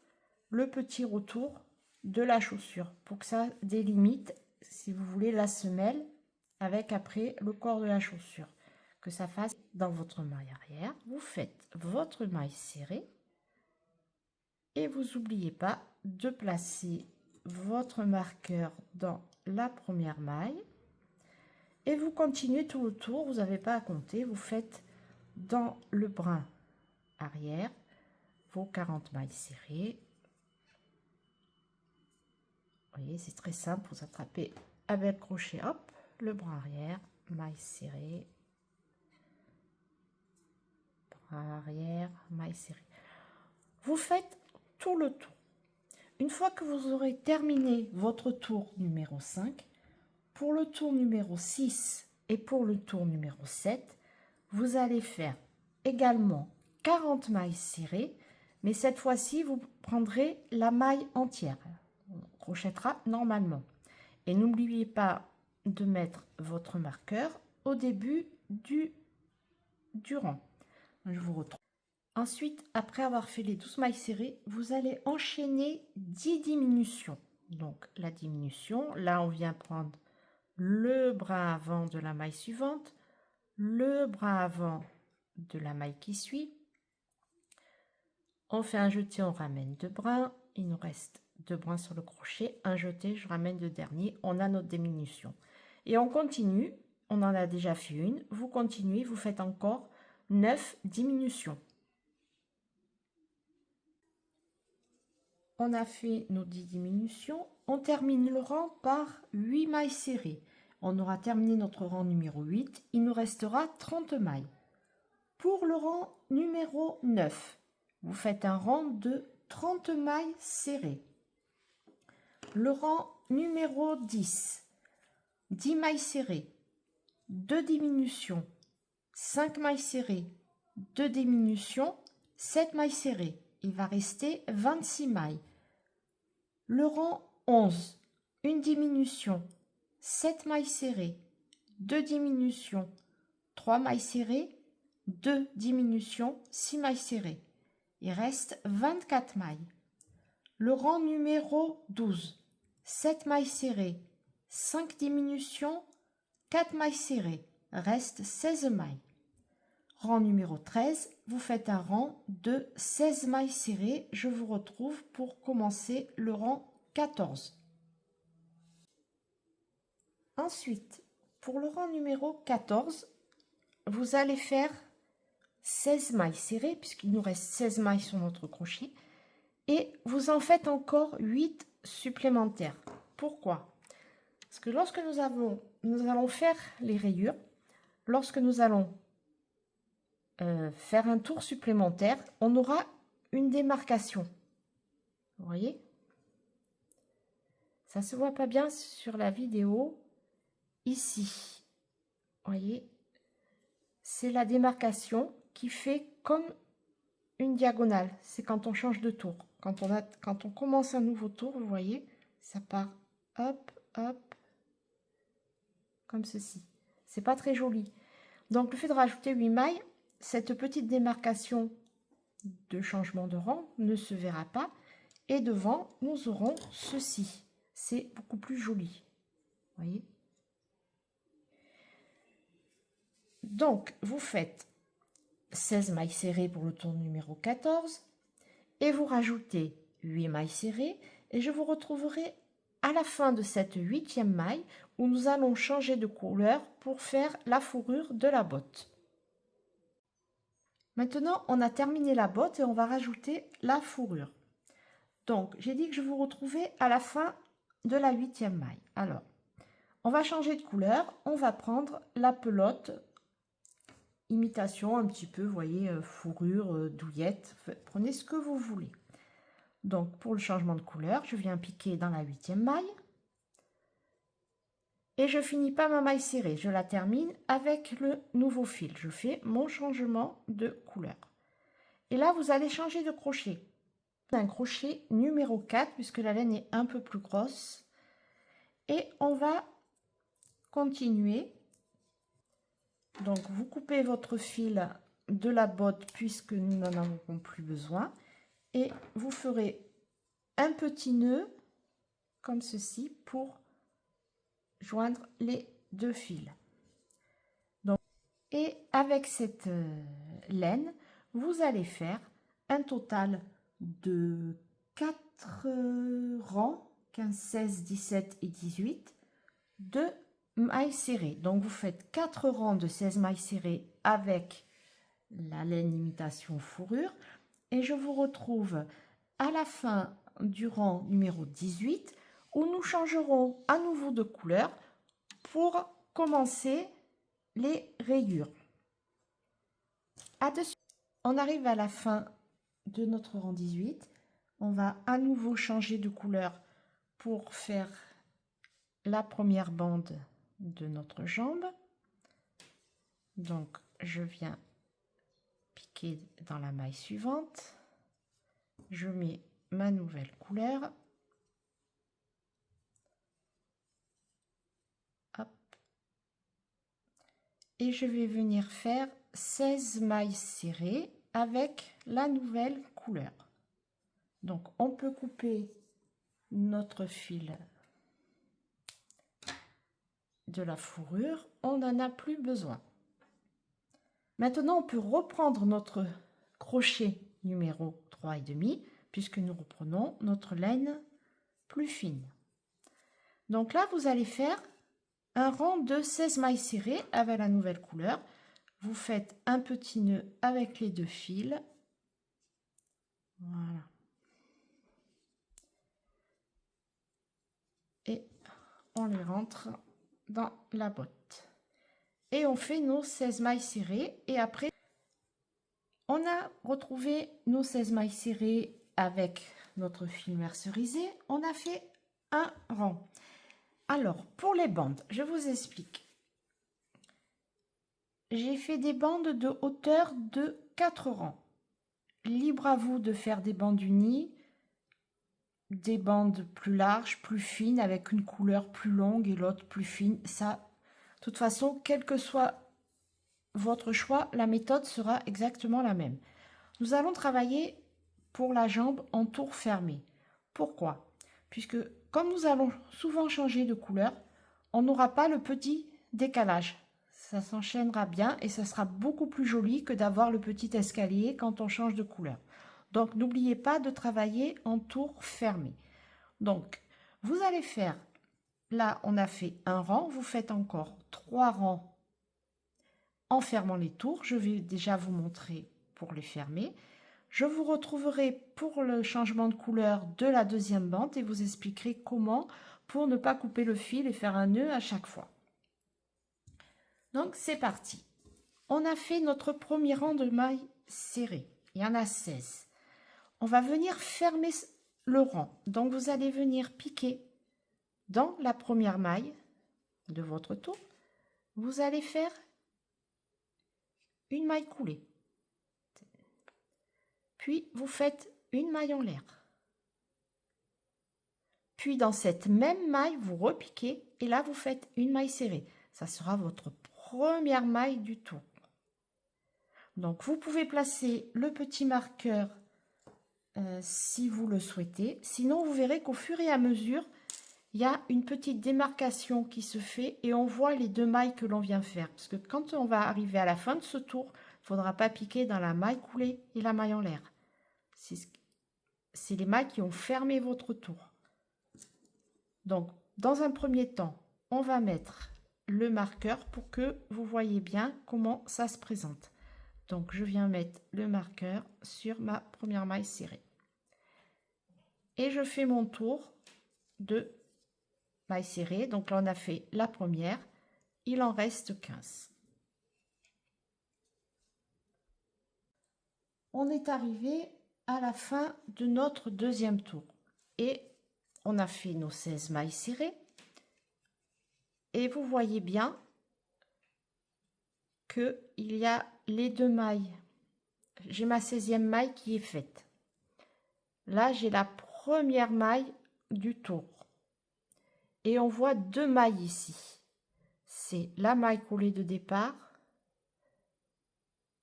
le petit retour de la chaussure, pour que ça délimite, si vous voulez, la semelle avec après le corps de la chaussure, que ça fasse dans votre maille arrière. Vous faites votre maille serrée et vous n'oubliez pas de placer votre marqueur dans la première maille et vous continuez tout le tour. Vous n'avez pas à compter, vous faites dans le brin arrière vos 40 mailles serrées. Vous voyez, c'est très simple, vous attrapez avec crochet, hop, le bras arrière, maille serrée, bras arrière, maille serrée. Vous faites tout le tour. Une fois que vous aurez terminé votre tour numéro 5, pour le tour numéro 6 et pour le tour numéro 7, vous allez faire également 40 mailles serrées, mais cette fois-ci, vous prendrez la maille entière. On crochettera normalement. Et n'oubliez pas de mettre votre marqueur au début du rang. Je vous retrouve. Ensuite, après avoir fait les 12 mailles serrées, vous allez enchaîner 10 diminutions. Donc la diminution, là on vient prendre le bras avant de la maille suivante, le bras avant de la maille qui suit. On fait un jeté, on ramène 2 brins, il nous reste 2 brins sur le crochet, un jeté, je ramène le dernier, on a notre diminution. Et on continue, on en a déjà fait une, vous continuez, vous faites encore 9 diminutions. On a fait nos 10 diminutions, on termine le rang par 8 mailles serrées. On aura terminé notre rang numéro 8, il nous restera 30 mailles. Pour le rang numéro 9, vous faites un rang de 30 mailles serrées. Le rang numéro 10, 10 mailles serrées, 2 diminutions, 5 mailles serrées, 2 diminutions, 7 mailles serrées. Il va rester 26 mailles. Le rang 11, une diminution, 7 mailles serrées, 2 diminutions, 3 mailles serrées, 2 diminutions, 6 mailles serrées. Il reste 24 mailles. Le rang numéro 12, 7 mailles serrées, 5 diminutions, 4 mailles serrées. Reste 16 mailles. Rang numéro 13, vous faites un rang de 16 mailles serrées. Je vous retrouve pour commencer le rang 14. Ensuite, pour le rang numéro 14, vous allez faire 16 mailles serrées, puisqu'il nous reste 16 mailles sur notre crochet. Et vous en faites encore 8 supplémentaires. Pourquoi? Parce que lorsque nous allons faire les rayures, lorsque nous allons faire un tour supplémentaire, on aura une démarcation. Vous voyez? Ça se voit pas bien sur la vidéo. Ici, vous voyez, c'est la démarcation qui fait comme une diagonale. C'est quand on change de tour. Quand on commence un nouveau tour, vous voyez, ça part hop, hop, comme ceci. C'est pas très joli. Donc le fait de rajouter 8 mailles, cette petite démarcation de changement de rang ne se verra pas. Et devant, nous aurons ceci. C'est beaucoup plus joli. Vous voyez? Donc, vous faites 16 mailles serrées pour le tour numéro 14 et vous rajoutez 8 mailles serrées et je vous retrouverai à la fin de cette 8e maille où nous allons changer de couleur pour faire la fourrure de la botte. Maintenant, on a terminé la botte et on va rajouter la fourrure. Donc, j'ai dit que je vous retrouvais à la fin de la 8e maille. Alors, on va changer de couleur. On va prendre la pelote, imitation un petit peu, vous voyez, fourrure, douillette. Prenez ce que vous voulez. Donc, pour le changement de couleur, je viens piquer dans la 8e maille. Et je finis pas ma maille serrée. Je la termine avec le nouveau fil. Je fais mon changement de couleur. Et là, vous allez changer de crochet. Un crochet numéro 4 puisque la laine est un peu plus grosse. Et on va continuer. Donc, vous coupez votre fil de la botte puisque nous n'en avons plus besoin. Et vous ferez un petit nœud comme ceci pour joindre les deux fils. Donc, et avec cette laine, vous allez faire un total de 4 rangs, 15, 16, 17 et 18 de mailles serrées. Donc, vous faites 4 rangs de 16 mailles serrées avec la laine imitation fourrure. Et je vous retrouve à la fin du rang numéro 18 où nous changerons à nouveau de couleur pour commencer les rayures. On arrive à la fin de notre rang 18. On va à nouveau changer de couleur pour faire la première bande de notre jambe. Donc, je viens piquer dans la maille suivante. Je mets ma nouvelle couleur. Hop. Et je vais venir faire 16 mailles serrées avec la nouvelle couleur. Donc, on peut couper notre fil de la fourrure. On n'en a plus besoin. Maintenant, on peut reprendre notre crochet numéro 3,5 puisque nous reprenons notre laine plus fine. Donc là, vous allez faire un rang de 16 mailles serrées avec la nouvelle couleur. Vous faites un petit nœud avec les deux fils. Voilà. Et on les rentre dans la botte. Et on fait nos 16 mailles serrées. Et après, on a retrouvé nos 16 mailles serrées avec notre fil mercerisé. On a fait un rang. Alors, pour les bandes, je vous explique. J'ai fait des bandes de hauteur de 4 rangs. Libre à vous de faire des bandes unies, des bandes plus larges, plus fines, avec une couleur plus longue et l'autre plus fine. Ça, de toute façon, quel que soit votre choix, la méthode sera exactement la même. Nous allons travailler pour la jambe en tour fermé. Pourquoi? Puisque comme nous allons souvent changer de couleur, on n'aura pas le petit décalage. Ça s'enchaînera bien et ça sera beaucoup plus joli que d'avoir le petit escalier quand on change de couleur. Donc, n'oubliez pas de travailler en tour fermé. Donc, vous allez faire, là, on a fait un rang, vous faites encore 3 rangs en fermant les tours. Je vais déjà vous montrer pour les fermer. Je vous retrouverai pour le changement de couleur de la deuxième bande et vous expliquerai comment pour ne pas couper le fil et faire un nœud à chaque fois. Donc, c'est parti. On a fait notre premier rang de mailles serrées. Il y en a 16. On va venir fermer le rang. Donc, vous allez venir piquer dans la première maille de votre tour. Vous allez faire une maille coulée. Puis, vous faites une maille en l'air. Puis, dans cette même maille, vous repiquez et là, vous faites une maille serrée. Ça sera votre première maille du tour. Donc, vous pouvez placer le petit marqueur si vous le souhaitez. Sinon, vous verrez qu'au fur et à mesure, il y a une petite démarcation qui se fait et on voit les deux mailles que l'on vient faire. Parce que quand on va arriver à la fin de ce tour, faudra pas piquer dans la maille coulée et la maille en l'air. C'est les mailles qui ont fermé votre tour. Donc, dans un premier temps, on va mettre le marqueur pour que vous voyez bien comment ça se présente. Donc, je viens mettre le marqueur sur ma première maille serrée. Et je fais mon tour de maille serrée. Donc là, on a fait la première. Il en reste 15. On est arrivé à la fin de notre deuxième tour. Et on a fait nos 16 mailles serrées. Et vous voyez bien qu'il y a les deux mailles. J'ai ma 16e maille qui est faite. Là, j'ai la première maille du tour. Et on voit deux mailles ici. C'est la maille coulée de départ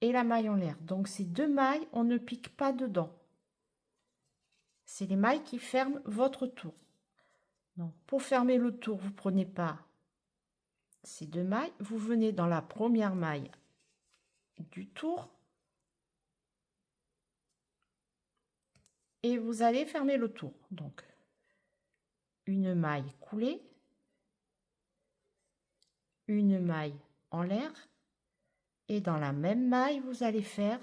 et la maille en l'air. Donc, ces deux mailles, on ne pique pas dedans. C'est les mailles qui ferment votre tour. Donc, pour fermer le tour, vous prenez pas ces deux mailles. Vous venez dans la première maille du tour. Et vous allez fermer le tour. Donc, une maille coulée, une maille en l'air, et dans la même maille, vous allez faire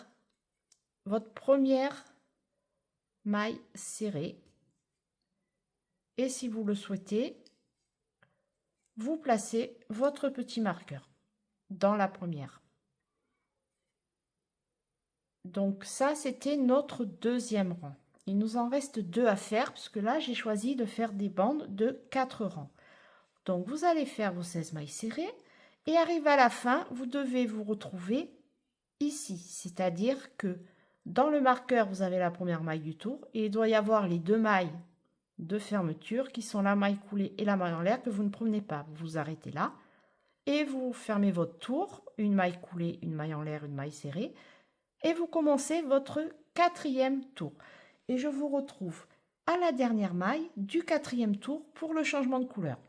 votre première maille serrée. Et si vous le souhaitez, vous placez votre petit marqueur dans la première. Donc ça, c'était notre deuxième rang. Il nous en reste 2 à faire, puisque là, j'ai choisi de faire des bandes de 4 rangs. Donc, vous allez faire vos 16 mailles serrées et arrivé à la fin, vous devez vous retrouver ici. C'est-à-dire que dans le marqueur, vous avez la première maille du tour et il doit y avoir les deux mailles de fermeture qui sont la maille coulée et la maille en l'air que vous ne prenez pas. Vous vous arrêtez là et vous fermez votre tour, une maille coulée, une maille en l'air, une maille serrée et vous commencez votre 4e tour. Et je vous retrouve à la dernière maille du 4e tour pour le changement de couleur.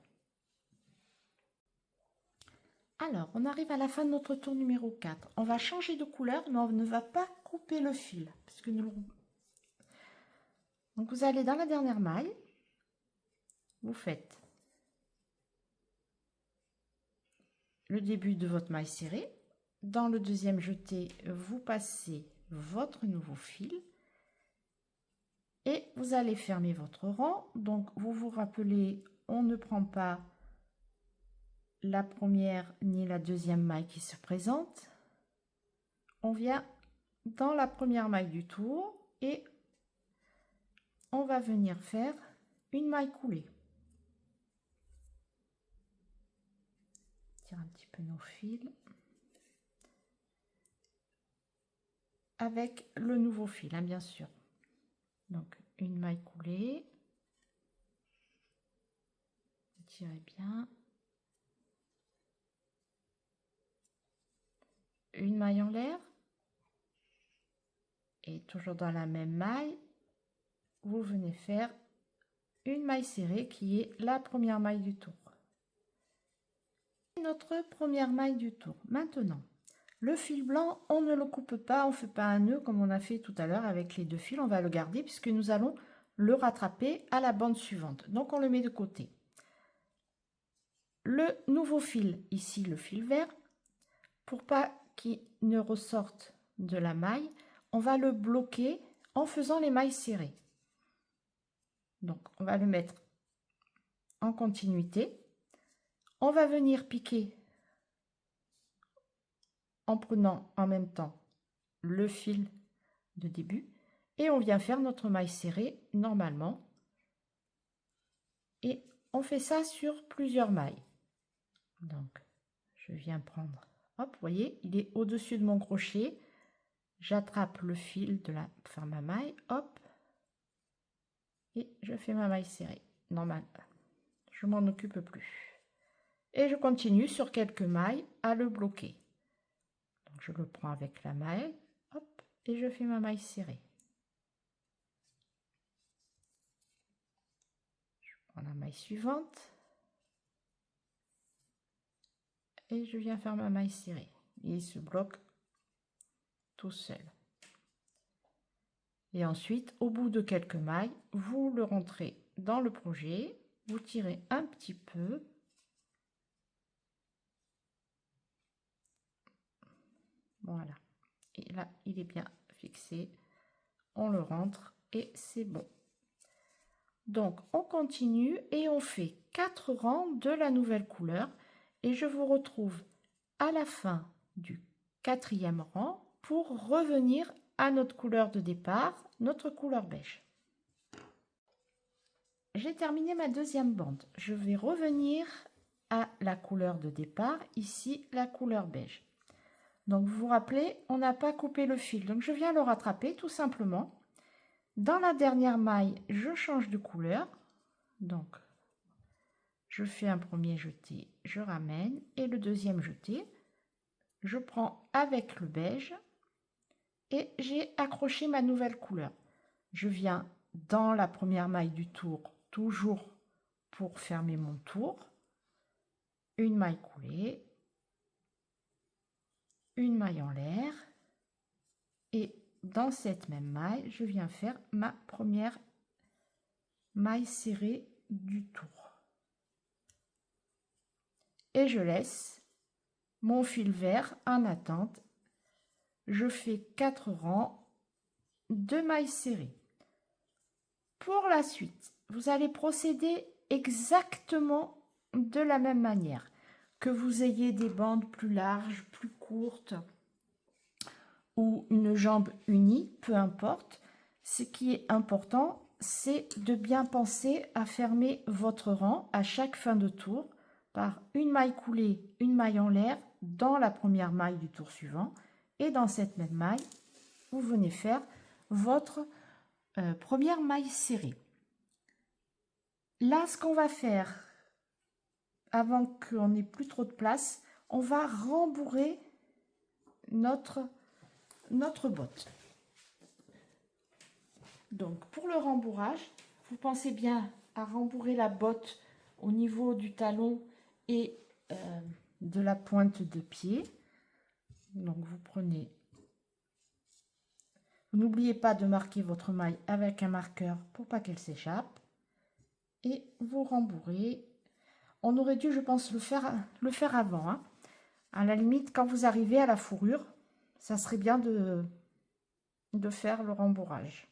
Alors, on arrive à la fin de notre tour numéro 4. On va changer de couleur, mais on ne va pas couper le fil. Parce que nous... Donc, vous allez dans la dernière maille. Vous faites le début de votre maille serrée. Dans le deuxième jeté, vous passez votre nouveau fil. Et vous allez fermer votre rang. Donc, vous vous rappelez, on ne prend pas la première ni la deuxième maille qui se présente. On vient dans la première maille du tour et on va venir faire une maille coulée. Tire un petit peu nos fils avec le nouveau fil, hein, bien sûr. Donc une maille coulée, tirez bien, une maille en l'air et toujours dans la même maille, vous venez faire une maille serrée qui est la première maille du tour. Notre première maille du tour. Maintenant, le fil blanc, on ne le coupe pas, on ne fait pas un nœud comme on a fait tout à l'heure avec les deux fils, on va le garder puisque nous allons le rattraper à la bande suivante. Donc on le met de côté. Le nouveau fil, ici le fil vert, pour pas qu'il ne ressorte de la maille, on va le bloquer en faisant les mailles serrées. Donc on va le mettre en continuité. On va venir piquer en prenant en même temps le fil de début et on vient faire notre maille serrée normalement et on fait ça sur plusieurs mailles. Donc je viens prendre, hop, vous voyez, il est au-dessus de mon crochet, j'attrape le fil de la faire ma maille, hop, et je fais ma maille serrée normale, je m'en occupe plus et je continue sur quelques mailles à le bloquer. Donc je le prends avec la maille, hop, et je fais ma maille serrée. Je prends la maille suivante et je viens faire ma maille serrée. Il se bloque tout seul. Et ensuite, au bout de quelques mailles, vous le rentrez dans le projet, vous tirez un petit peu. Voilà. Et là, il est bien fixé. On le rentre et c'est bon. Donc, on continue et on fait 4 rangs de la nouvelle couleur. Et je vous retrouve à la fin du 4e rang pour revenir à notre couleur de départ, notre couleur beige. J'ai terminé ma 2e bande. Je vais revenir à la couleur de départ, ici la couleur beige. Donc vous vous rappelez, on n'a pas coupé le fil, donc je viens le rattraper tout simplement. Dans la dernière maille, je change de couleur. Donc je fais un premier jeté, je ramène, et le deuxième jeté, je prends avec le beige et j'ai accroché ma nouvelle couleur. Je viens dans la première maille du tour, toujours pour fermer mon tour, une maille coulée, une maille en l'air, et dans cette même maille, je viens faire ma première maille serrée du tour. Et je laisse mon fil vert en attente. Je fais 4 rangs de mailles serrées. Pour la suite, vous allez procéder exactement de la même manière. Que vous ayez des bandes plus larges, plus courtes ou une jambe unie, peu importe. Ce qui est important, c'est de bien penser à fermer votre rang à chaque fin de tour par une maille coulée, une maille en l'air dans la première maille du tour suivant. Et dans cette même maille, vous venez faire votre première maille serrée. Là, ce qu'on va faire, avant qu'on n'ait plus trop de place, on va rembourrer notre botte. Donc, pour le rembourrage, vous pensez bien à rembourrer la botte au niveau du talon et de la pointe de pied. Donc, vous prenez... N'oubliez pas de marquer votre maille avec un marqueur pour pas qu'elle s'échappe. Et vous rembourrez. On aurait dû, je pense, le faire avant. Hein. À la limite, quand vous arrivez à la fourrure, ça serait bien de faire le rembourrage.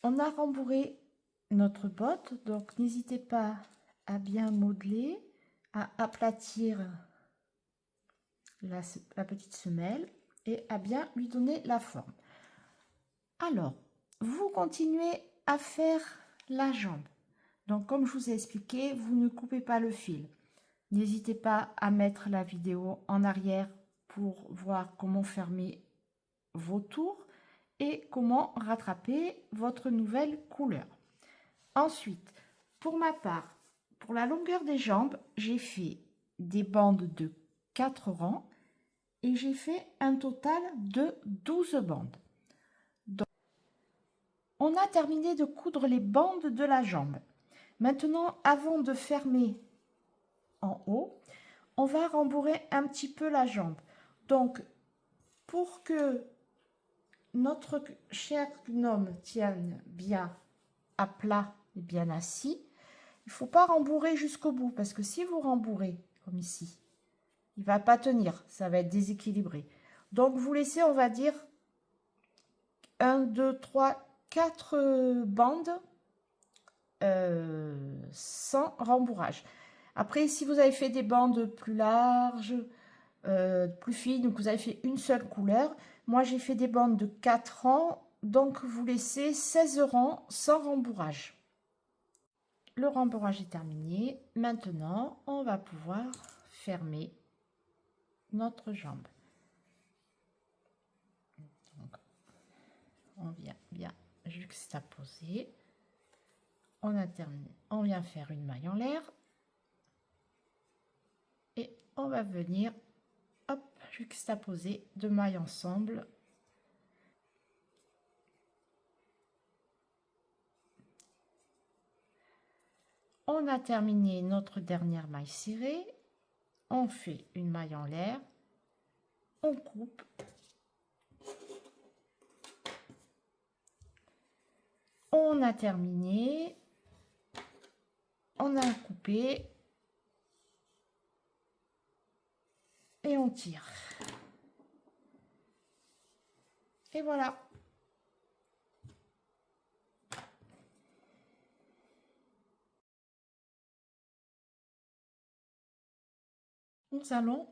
On a rembourré notre botte, donc n'hésitez pas à bien modeler à aplatir la petite semelle et à bien lui donner la forme. Alors, vous continuez à faire la jambe. Donc, comme je vous ai expliqué, vous ne coupez pas le fil. N'hésitez pas à mettre la vidéo en arrière pour voir comment fermer vos tours et comment rattraper votre nouvelle couleur. Ensuite, pour ma part, pour la longueur des jambes, j'ai fait des bandes de 4 rangs et j'ai fait un total de 12 bandes. Donc, on a terminé de coudre les bandes de la jambe. Maintenant, avant de fermer en haut, on va rembourrer un petit peu la jambe. Donc, pour que notre cher gnome tienne bien à plat et bien assis, il ne faut pas rembourrer jusqu'au bout, parce que si vous rembourrez comme ici, il ne va pas tenir, ça va être déséquilibré. Donc, vous laissez, on va dire, 1, 2, 3, 4 bandes sans rembourrage. Après, si vous avez fait des bandes plus larges, plus fines, donc vous avez fait une seule couleur, moi j'ai fait des bandes de 4 rangs, donc vous laissez 16 rangs sans rembourrage. Le rembourrage est terminé. Maintenant, on va pouvoir fermer notre jambe. Donc, on vient bien juxtaposer. On a terminé. On vient faire une maille en l'air. Et on va venir, hop, juxtaposer deux mailles ensemble. On a terminé notre dernière maille serrée. On fait une maille en l'air. On coupe. On a terminé. On a coupé. Et on tire. Et voilà. Nous allons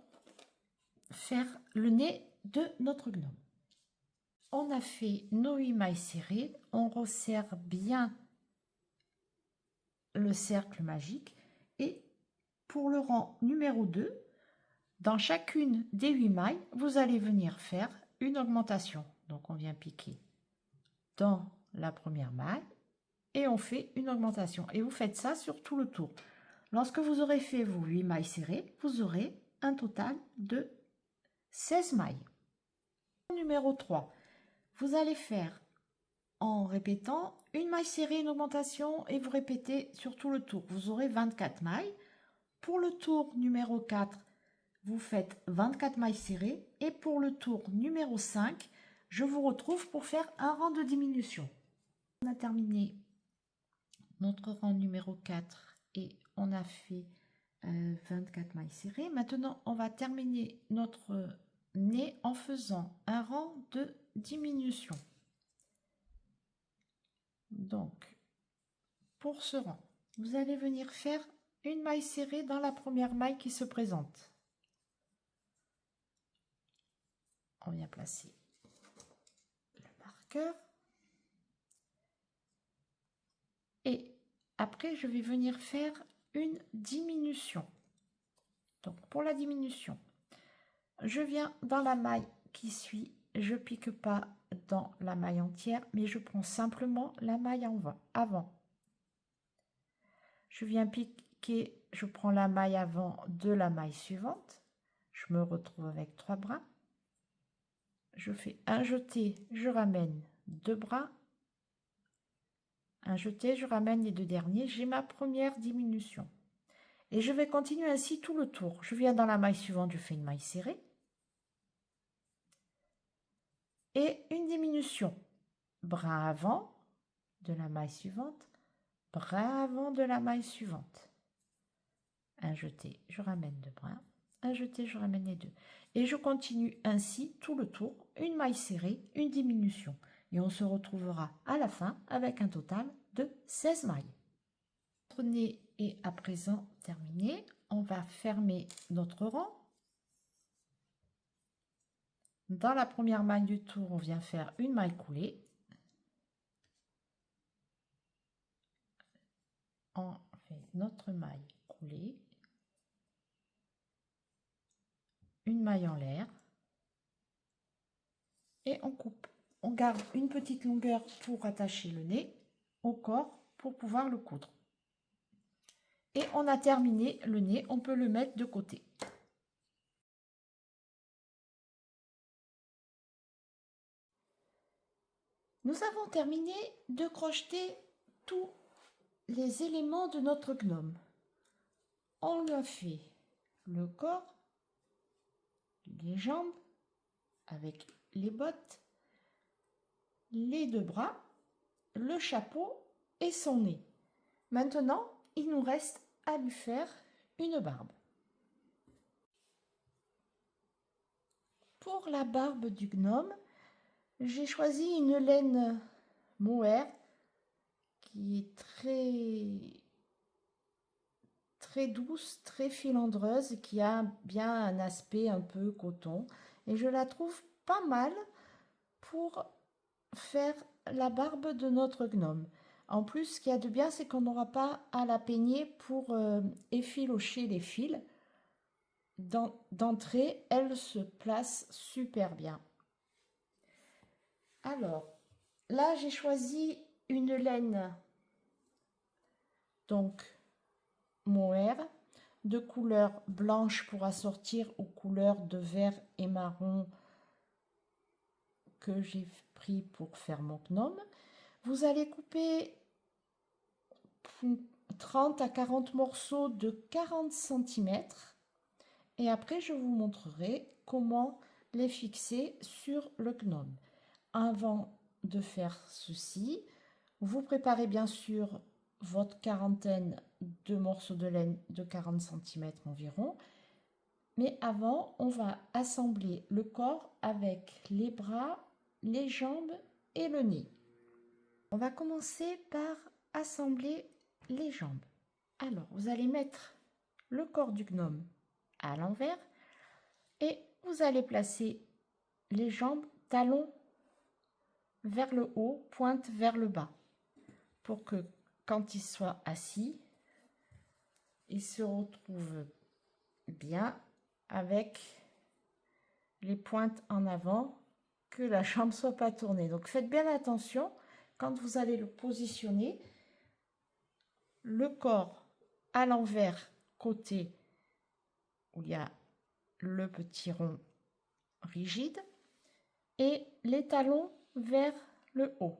faire le nez de notre gnome. On a fait nos 8 mailles serrées. On resserre bien le cercle magique. Et pour le rang numéro 2, dans chacune des 8 mailles, vous allez venir faire une augmentation. Donc, on vient piquer dans la première maille et on fait une augmentation. Et vous faites ça sur tout le tour. Lorsque vous aurez fait vos 8 mailles serrées, vous aurez un total de 16 mailles. Numéro 3, vous allez faire en répétant une maille serrée, une augmentation et vous répétez sur tout le tour. Vous aurez 24 mailles. Pour le tour numéro 4, vous faites 24 mailles serrées et pour le tour numéro 5, je vous retrouve pour faire un rang de diminution. On a terminé notre rang numéro 4 et on a fait 24 mailles serrées. Maintenant, on va terminer notre nez en faisant un rang de diminution. Donc, pour ce rang, vous allez venir faire une maille serrée dans la première maille qui se présente. On vient placer le marqueur. Et après, je vais venir faire une diminution. Donc, pour la diminution, je viens dans la maille qui suit. Je pique pas dans la maille entière, mais je prends simplement la maille avant. Je viens piquer, je prends la maille avant de la maille suivante. Je me retrouve avec 3 bras. Je fais un jeté, je ramène 2 bras. Un jeté, je ramène les 2 derniers. J'ai ma première diminution. Et je vais continuer ainsi tout le tour. Je viens dans la maille suivante, je fais une maille serrée. Et une diminution. Bras avant de la maille suivante. Bras avant de la maille suivante. Un jeté, je ramène 2 bras. Un jeté, je ramène les 2. Et je continue ainsi tout le tour. Une maille serrée, une diminution. Et on se retrouvera à la fin avec un total de 16 mailles. Notre nez est à présent terminé. on va fermer notre rang. Dans la première maille du tour, on vient faire une maille coulée. On fait notre maille coulée, une maille en l'air et on coupe. On garde une petite longueur pour attacher le nez au corps pour pouvoir le coudre. Et on a terminé le nez, on peut le mettre de côté. Nous avons terminé de crocheter tous les éléments de notre gnome. On lui a fait le corps, les jambes avec les bottes, les deux bras, le chapeau et son nez. Maintenant, il nous reste à lui faire une barbe. Pour la barbe du gnome, j'ai choisi une laine mohair qui est très douce, très filandreuse, qui a bien un aspect un peu coton. Et je la trouve pas mal pour faire la barbe de notre gnome. En plus, ce qu'il y a de bien, c'est qu'on n'aura pas à la peigner pour effilocher les fils. D'entrée, elle se place super bien. Alors, là, j'ai choisi une laine, donc mohair, de couleur blanche pour assortir aux couleurs de vert et marron que j'ai pris pour faire mon gnome. Vous allez couper 30 à 40 morceaux de 40 cm et après je vous montrerai comment les fixer sur le gnome. Avant de faire ceci, vous préparez bien sûr votre quarantaine de morceaux de laine de 40 cm environ. Mais avant, on va assembler le corps avec les bras, les jambes et le nez. On va commencer par assembler les jambes. Alors, vous allez mettre le corps du gnome à l'envers et vous allez placer les jambes talons vers le haut, pointe vers le bas, pour que quand il soit assis, il se retrouve bien avec les pointes en avant, que la jambe soit pas tournée. Donc faites bien attention quand vous allez le positionner, le corps à l'envers côté où il y a le petit rond rigide et les talons vers le haut.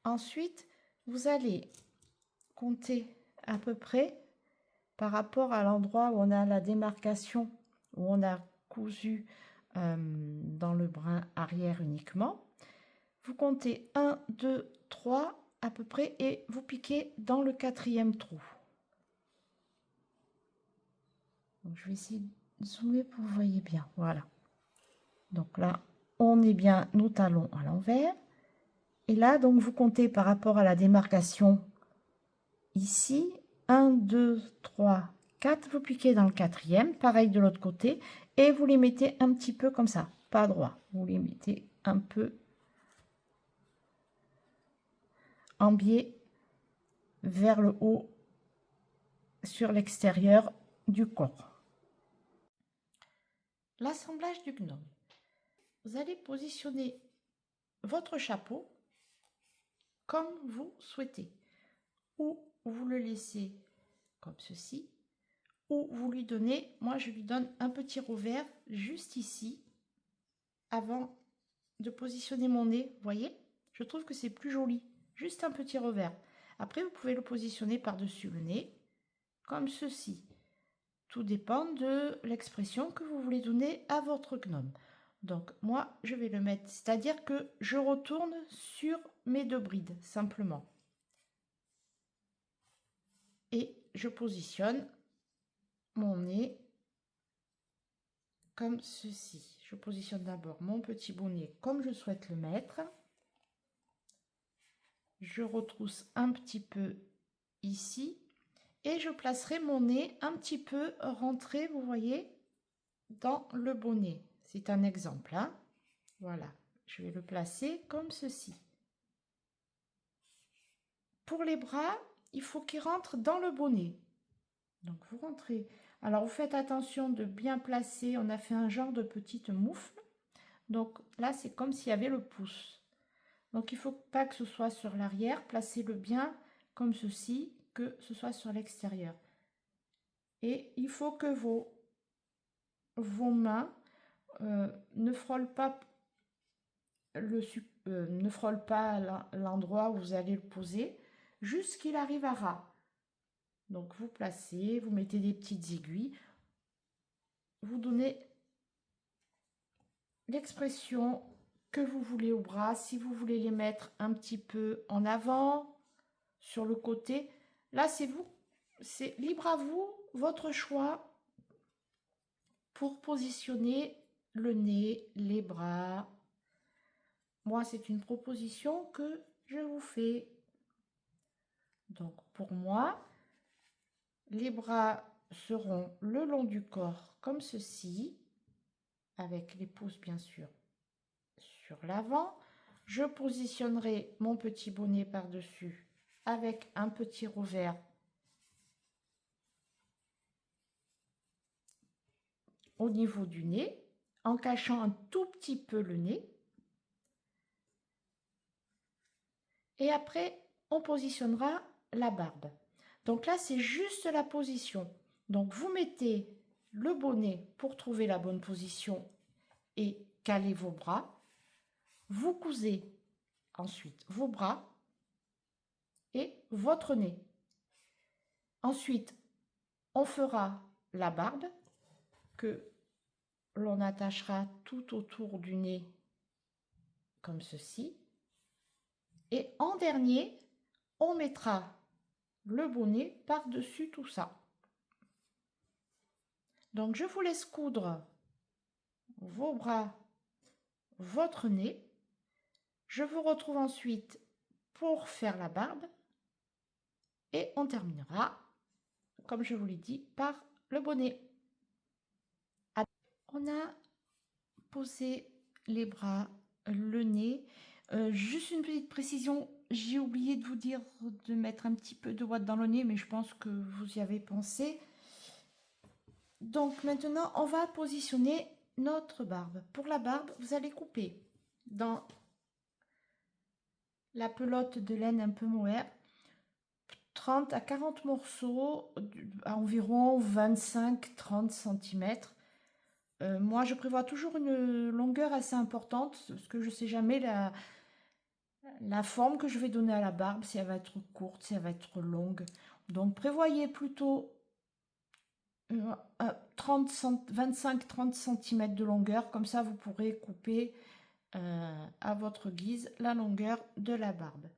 Ensuite, vous allez compter à peu près par rapport à l'endroit où on a la démarcation, où on a cousu dans le brin arrière uniquement. Vous comptez 1, 2, 3 à peu près et vous piquez dans le 4e trou. Donc, je vais essayer de zoomer pour que vous voyez bien. Voilà. Donc là, on est bien nos talons à l'envers. Et là, donc, vous comptez par rapport à la démarcation ici. 1, 2, 3, 4. Vous piquez dans le 4e. Pareil de l'autre côté. Et vous les mettez un petit peu comme ça. Pas droit. Vous les mettez un peu en biais vers le haut sur l'extérieur du corps. L'assemblage du gnome. Vous allez positionner votre chapeau comme vous souhaitez. Ou vous le laissez comme ceci, ou vous lui donnez, moi je lui donne un petit revers juste ici, avant de positionner mon nez, vous voyez? Je trouve que c'est plus joli, juste un petit revers. Après, vous pouvez le positionner par-dessus le nez, comme ceci. Tout dépend de l'expression que vous voulez donner à votre gnome. Donc moi, je vais le mettre, c'est-à-dire que je retourne sur mes deux brides, simplement. Et je positionne mon nez comme ceci. Je positionne d'abord mon petit bonnet comme je souhaite le mettre. Je retrousse un petit peu ici Et je placerai mon nez un petit peu rentré, vous voyez, dans le bonnet. C'est un exemple, hein. Voilà, je vais le placer comme ceci. Pour les bras, il faut qu'ils rentrent dans le bonnet. Donc vous rentrez. Alors vous faites attention de bien placer. On a fait un genre de petite moufle. Donc là, c'est comme s'il y avait le pouce. Donc il ne faut pas que ce soit sur l'arrière. Placez-le bien comme ceci, que ce soit sur l'extérieur. Et il faut que vos mains ne frôlent pas ne frôlent pas l'endroit où vous allez le poser, juste qu'il arrive à ras. Donc vous placez, vous mettez des petites aiguilles, vous donnez l'expression que vous voulez au bras. Si vous voulez les mettre un petit peu en avant, sur le côté, là c'est vous, c'est libre à vous, votre choix pour positionner le nez, les bras. Moi, c'est une proposition que je vous fais. Donc, pour moi, les bras seront le long du corps comme ceci, avec les pouces bien sûr sur l'avant. Je positionnerai mon petit bonnet par-dessus avec un petit revers au niveau du nez, en cachant un tout petit peu le nez. Et après, on positionnera la barbe. Donc là, c'est juste la position. Donc, vous mettez le bonnet pour trouver la bonne position et caler vos bras. Vous cousez ensuite vos bras et votre nez. Ensuite, on fera la barbe que l'on attachera tout autour du nez comme ceci. Et en dernier, on mettra le bonnet par-dessus tout ça. Donc, je vous laisse coudre vos bras, votre nez. Je vous retrouve ensuite pour faire la barbe. Et on terminera, comme je vous l'ai dit, par le bonnet. On a posé les bras, le nez. Juste une petite précision, j'ai oublié de vous dire de mettre un petit peu de ouate dans le nez, mais je pense que vous y avez pensé. Donc maintenant, on va positionner notre barbe. Pour la barbe, vous allez couper dans la pelote de laine un peu mohair 30 à 40 morceaux à environ 25-30 cm. Moi, je prévois toujours une longueur assez importante parce que je ne sais jamais la forme que je vais donner à la barbe, si elle va être courte, si elle va être longue. Donc, prévoyez plutôt 25-30 cm de longueur. Comme ça, vous pourrez couper à votre guise la longueur de la barbe.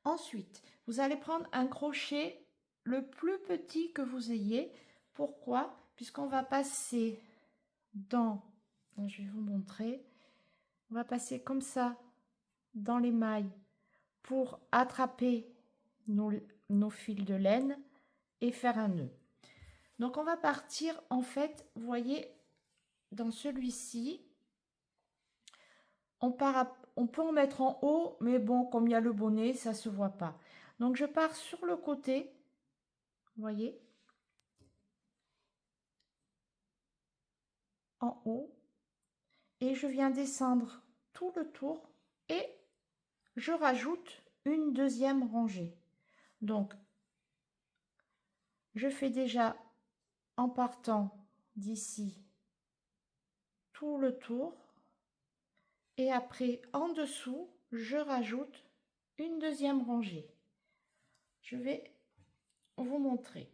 Ensuite, vous allez prendre un crochet le plus petit que vous ayez. Pourquoi? Puisqu'on va passer je vais vous montrer, on va passer comme ça dans les mailles pour attraper nos fils de laine et faire un nœud. Donc on va partir, en fait, vous voyez, dans celui-ci, on peut en mettre en haut, mais bon, comme il y a le bonnet, ça se voit pas. Donc je pars sur le côté, vous voyez, en haut, et je viens descendre tout le tour et je rajoute une deuxième rangée. Donc je fais déjà en partant d'ici tout le tour et après en dessous je rajoute une deuxième rangée. Je vais vous montrer.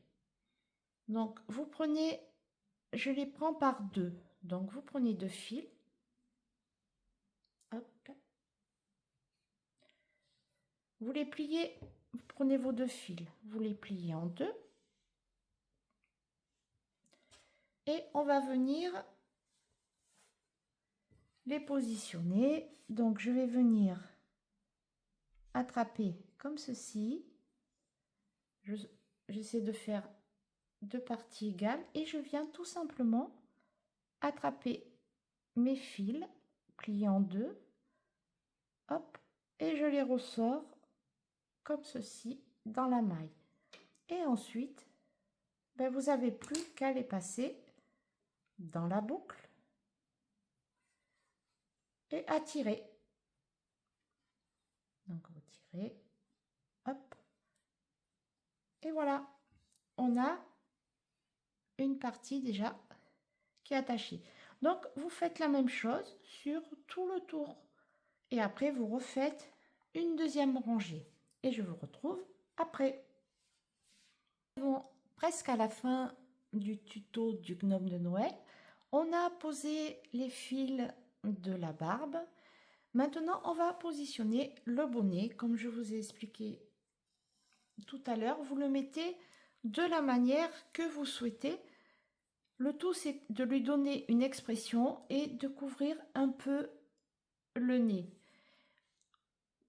Donc vous prenez, je les prends par deux, donc vous prenez deux fils. Hop. Vous les pliez, vous prenez vos deux fils, vous les pliez en deux et on va venir les positionner. Donc je vais venir attraper comme ceci, j'essaie de faire deux parties égales et je viens tout simplement attraper mes fils, plier en deux, hop, et je les ressors comme ceci dans la maille. Et ensuite, ben, vous n'avez plus qu'à les passer dans la boucle et à tirer. Donc vous tirez, hop, et voilà, on a une partie déjà qui est attachée. Donc vous faites la même chose sur tout le tour et après vous refaites une deuxième rangée et je vous retrouve après. Bon, presque à la fin du tuto du gnome de Noël, on a posé les fils de la barbe. Maintenant, on va positionner le bonnet. Comme je vous ai expliqué tout à l'heure, vous le mettez de la manière que vous souhaitez. Le tout, c'est de lui donner une expression et de couvrir un peu le nez.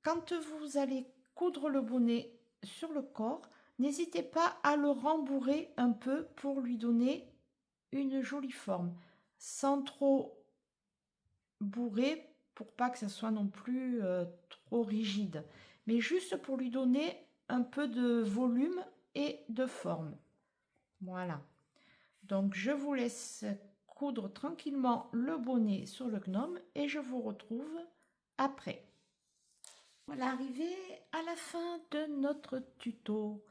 Quand vous allez coudre le bonnet sur le corps, n'hésitez pas à le rembourrer un peu pour lui donner une jolie forme, sans trop bourrer pour pas que ça soit non plus trop rigide, mais juste pour lui donner un peu de volume et de forme. Voilà. Donc je vous laisse coudre tranquillement le bonnet sur le gnome et je vous retrouve après. Voilà, arrivé à la fin de notre tuto.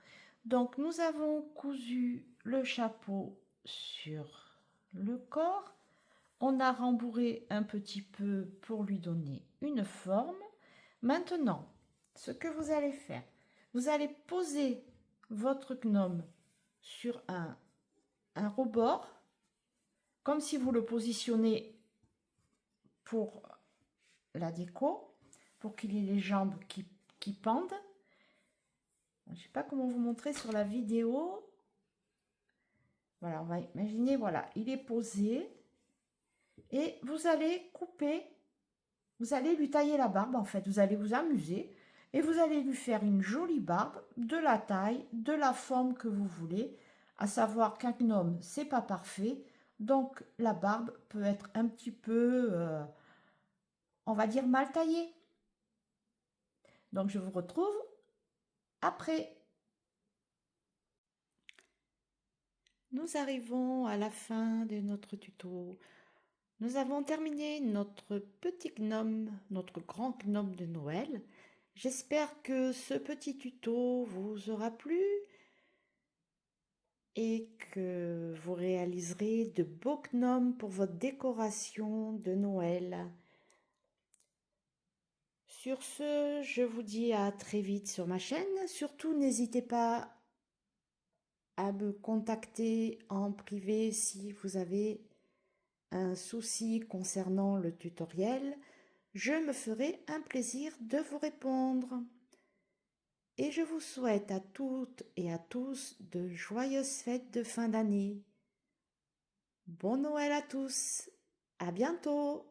Donc nous avons cousu le chapeau sur le corps. On a rembourré un petit peu pour lui donner une forme. Maintenant, ce que vous allez faire, vous allez poser votre gnome sur un rebord, comme si vous le positionnez pour la déco, pour qu'il ait les jambes qui pendent. Je ne sais pas comment vous montrer sur la vidéo. Voilà, on va imaginer, voilà, il est posé. Et vous allez couper, vous allez lui tailler la barbe, en fait, vous allez vous amuser. Et vous allez lui faire une jolie barbe, de la taille, de la forme que vous voulez. À savoir qu'un gnome, c'est pas parfait. Donc la barbe peut être un petit peu, on va dire, mal taillée. Donc je vous retrouve après. Nous arrivons à la fin de notre tuto. Nous avons terminé notre petit gnome, notre grand gnome de Noël. J'espère que ce petit tuto vous aura plu et que vous réaliserez de beaux gnomes pour votre décoration de Noël. Sur ce, je vous dis à très vite sur ma chaîne. Surtout, n'hésitez pas à me contacter en privé si vous avez un souci concernant le tutoriel. Je me ferai un plaisir de vous répondre. Et je vous souhaite à toutes et à tous de joyeuses fêtes de fin d'année. Bon Noël à tous, à bientôt!